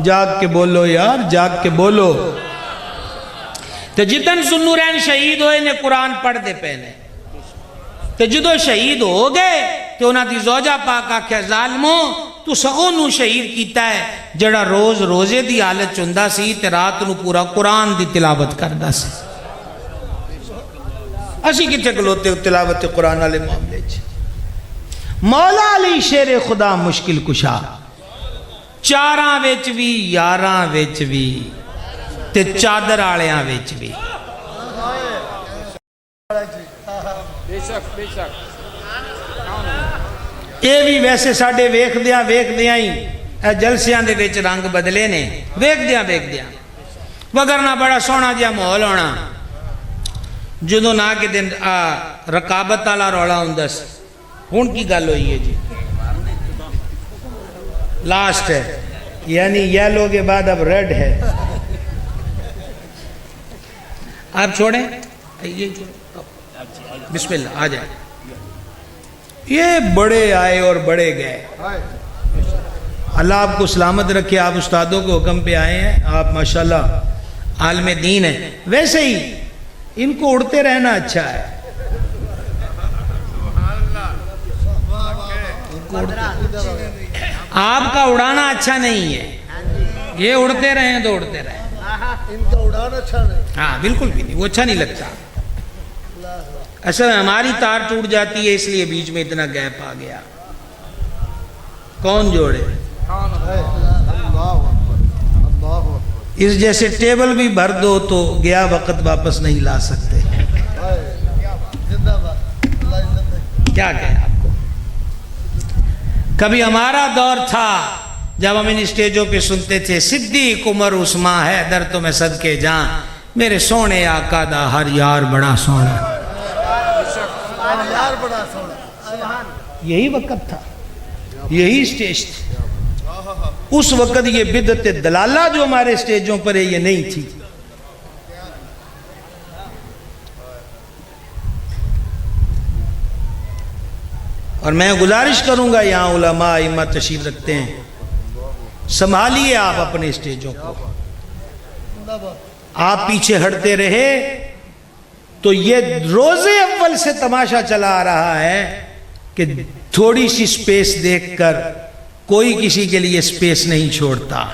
جاگ کے بولو یار، جاگ کے بولو. تو جدن ذوالنورین شہید ہوئے نے قرآن پڑھ دے پہنے، تو جدو شہید ہو گئے تو انہاں دی زوجہ پاک آکھیا ظالموں تو سغونو شہید کیتا ہے جڑا روز روزے دی حالت چندہ سی تے رات نو پورا قرآن دی تلاوت کردہ سی. اسی کتے کلوتے تلاوت قرآن والے معاملے چ. مولا علی شیر خدا مشکل کشا، 4 وچ بھی 11 وچ بھی تے چادر آلیاں وچ بھی. اے بھی ویسے ساڑھے ویکھ دیاں ہی جلسیاں دے وچ رنگ بدلے نے، ویکھ دیاں وگرنہ بڑا سونا جیا محول ہونا. جدو نہ کے دن رقابت والا رولا ہوندس. ہن کی گل ہوئی ہے جی؟ لاسٹ ہے، یعنی یلو کے بعد اب ریڈ ہے. آپ چھوڑیں، بسم اللہ آ جائیں. یہ بڑے آئے اور بڑے گئے. اللہ آپ کو سلامت رکھے. آپ استادوں کو حکم پہ آئے ہیں، آپ ماشاءاللہ عالم دین ہیں. ویسے ہی ان کو اڑتے رہنا اچھا ہے. آپ کا اڑانا اچھا نہیں ہے. یہ اڑتے رہیں تو اڑتے رہیں. ان کا اڑانا اچھا نہیں. ہاں بالکل بھی نہیں، وہ اچھا نہیں لگتا. اصل ہماری تار ٹوٹ جاتی ہے اس لیے بیچ میں اتنا گیپ آ گیا. کون جوڑے؟ اس جیسے ٹیبل بھی بھر دو تو گیا وقت واپس نہیں لا سکتے. کیا کہیں آپ کو. کبھی ہمارا دور تھا جب ہم ان اسٹیجوں پہ سنتے تھے صدیق عمر عثمان ہے در تو میں صدقے جاں میرے سونے آقا دا ہر یار بڑا سونا. یہی وقت تھا, یہی اسٹیج تھی. اس وقت یہ بدعت دلالہ جو ہمارے اسٹیجوں پر ہے یہ نہیں تھی. اور میں گزارش کروں گا یہاں علماء ائمہ تشریف رکھتے ہیں, سنبھالیے آپ اپنے اسٹیجوں کو. آپ پیچھے ہٹتے رہے تو یہ روزے اول سے تماشا چلا آ رہا ہے کہ تھوڑی سی سپیس دیکھ کر کوئی کسی کے لیے سپیس نہیں چھوڑتا.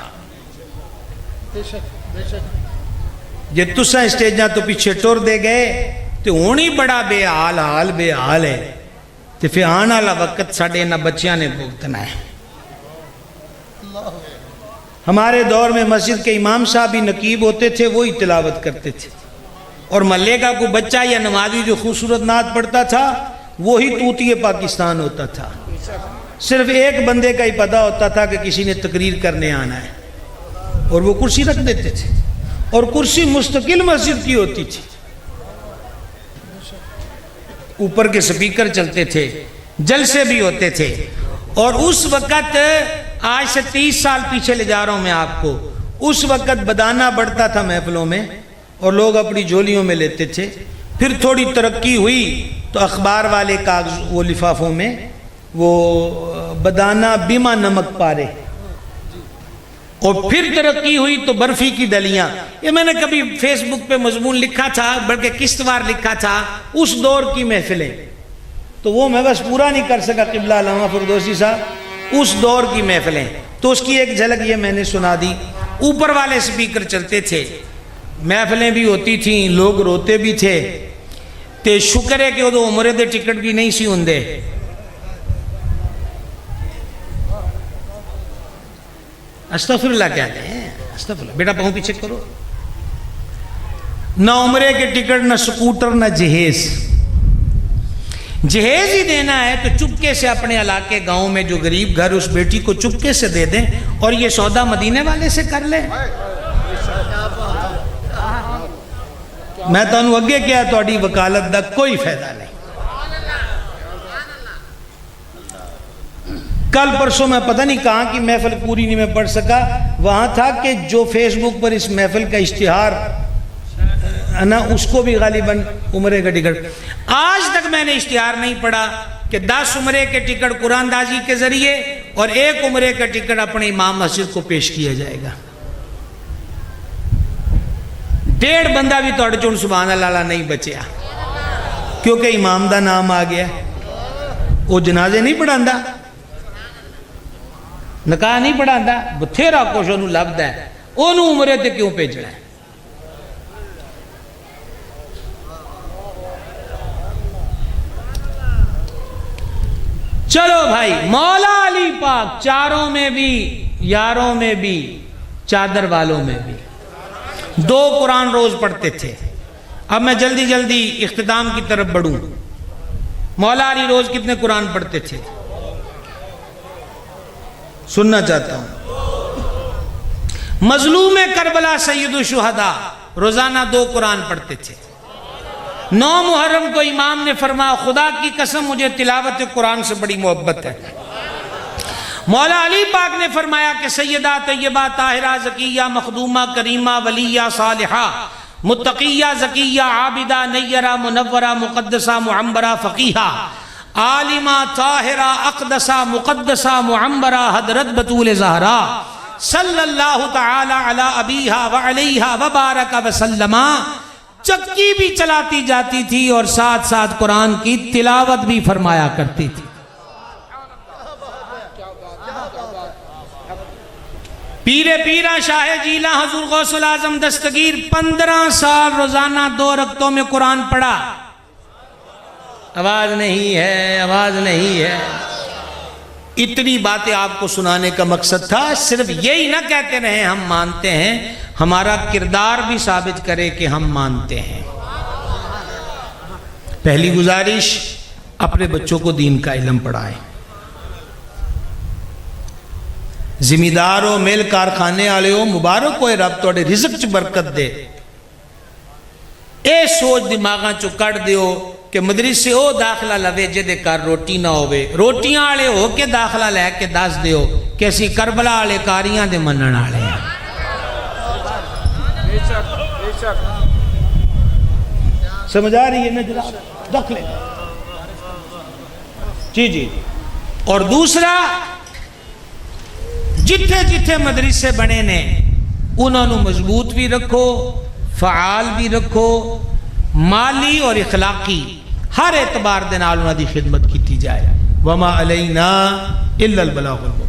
یہ تسا اسٹیجاں تو پیچھے ٹور دے گئے تو ہونی بڑا بے حال ہے تو پھر آنا والا وقت ساڑھے نہ بچیاں نے بھگتنا ہے. ہمارے دور میں مسجد کے امام صاحب بھی نقیب ہوتے تھے, وہی تلاوت کرتے تھے, اور محلے کا کوئی بچہ یا نمازی جو خوبصورت نعت پڑھتا تھا وہی طوطی پاکستان ہوتا تھا. صرف ایک بندے کا ہی پتہ ہوتا تھا کہ کسی نے تقریر کرنے آنا ہے, اور وہ کرسی رکھ دیتے تھے, اور کرسی مستقل مسجد کی ہوتی تھی. اوپر کے سپیکر چلتے تھے, جلسے بھی ہوتے تھے. اور اس وقت آج سے 30 سال پیچھے لے جا رہا ہوں میں آپ کو, اس وقت بدانہ بڑھتا تھا محفلوں میں اور لوگ اپنی جھولیوں میں لیتے تھے. پھر تھوڑی ترقی ہوئی تو اخبار والے کاغذ وہ لفافوں میں وہ بدانہ بیمہ نمک پارے, اور پھر ترقی ہوئی تو برفی کی دلیاں. یہ میں نے کبھی فیس بک پہ مضمون لکھا تھا, بلکہ قسطوار لکھا تھا, اس دور کی محفلیں. تو وہ میں بس پورا نہیں کر سکا, قبلہ علامہ فردوسی صاحب, اس دور کی محفلیں. تو اس کی ایک جھلک یہ میں نے سنا دی. اوپر والے سپیکر چلتے تھے, محفلیں بھی ہوتی تھیں, لوگ روتے بھی تھے. تے شکر ہے کہ وہ عمرے دے ٹکٹ بھی نہیں سی ہوندے. استغفر اللہ کہتے ہیں, استغفر اللہ. بیٹا پاؤں پیچھے کرو. نہ عمرے کے ٹکٹ, نہ سکوٹر, نہ جہیز. جہیز ہی دینا ہے تو چپکے سے اپنے علاقے گاؤں میں جو غریب گھر اس بیٹی کو چپکے سے دے دیں, اور یہ سودا مدینے والے سے کر لیں. میں تو انہوں اگے کیا توڑی وکالت دا کوئی فائدہ نہیں. کل پرسوں میں پتہ نہیں کہاں کی محفل پوری نہیں میں پڑھ سکا, وہاں تھا کہ جو فیس بک پر اس محفل کا اشتہار نا اس کو بھی غالباً عمرے کا ٹکٹ. آج تک میں نے اشتہار نہیں پڑھا کہ 10 عمرے کے ٹکٹ قرآن دازی کے ذریعے اور 1 عمرے کا ٹکٹ اپنے امام مسجد کو پیش کیا جائے گا. 1.5 بندہ بھی توڑ چون سبحان اللہ نہیں بچیا, کیونکہ امام دا نام آ گیا. وہ جنازے نہیں پڑھاندا, نکاح نہیں پڑھاندا, بتھیرا کچھ انہوں لبدا ہے, انہوں عمرے تے کیوں بھیجنا ہے. چلو بھائی, مولا علی پاک چاروں میں بھی, یاروں میں بھی, چادر والوں میں بھی 2 قرآن روز پڑھتے تھے. اب میں جلدی جلدی اختتام کی طرف بڑھوں. مولا علی روز کتنے قرآن پڑھتے تھے سننا چاہتا ہوں. مظلوم کربلا سید الشہداء روزانہ 2 قرآن پڑھتے تھے. 9 محرم کو امام نے فرمایا خدا کی قسم مجھے تلاوت قرآن سے بڑی محبت ہے. مولا علی پاک نے فرمایا کہ سیدہ طیبہ طاہرہ زکیہ مخدومہ کریمہ ولیہ صالحہ متقیہ زکیہ عابدہ نیرہ منورہ مقدسہ معمبرہ فقیہہ عالمہ طاہرہ اقدسہ مقدسہ معمبرہ حضرت بطول زہرا صلی اللہ تعالی علی ابیہا وعلیہا وبارک وسلمہ چکی بھی چلاتی جاتی تھی اور ساتھ ساتھ قرآن کی تلاوت بھی فرمایا کرتی تھی. پیر پیرا شاہ جیلہ حضور غوث العظم دستگیر 15 سال روزانہ 2 رکعتوں میں قرآن پڑھا. آواز نہیں ہے, آواز نہیں ہے. اتنی باتیں آپ کو سنانے کا مقصد تھا، صرف یہی نہ کہتے رہے ہم مانتے ہیں، ہمارا کردار بھی ثابت کرے کہ ہم مانتے ہیں۔ پہلی گزارش، اپنے بچوں کو دین کا علم پڑھائیں۔ ذمہ دار ہو، میل کارخانے والے ہو، مبارک ہوئے، رب توڑے رزق چ برکت دے۔ اے سوچ دماغاں چو کٹ دیو کہ مدرسے او داخلہ لوے جدے کر روٹی نہ ہوئے، روٹیاں آلے ہو کے داخلہ لے کے دس دیو کہ اسی کربلا آلے کاریاں دے منن آلے ہیں۔ سمجھ آ رہی ہے نا جناب؟ دکھ لے جی۔ اور دوسرا، جتھے جتھے مدرسے بنے نے انہوں نے مضبوط بھی رکھو، فعال بھی رکھو، مالی اور اخلاقی ہر اعتبار دے نال انہاں دی خدمت کیتی جائے۔ وما علینا الا البلاغ المبین۔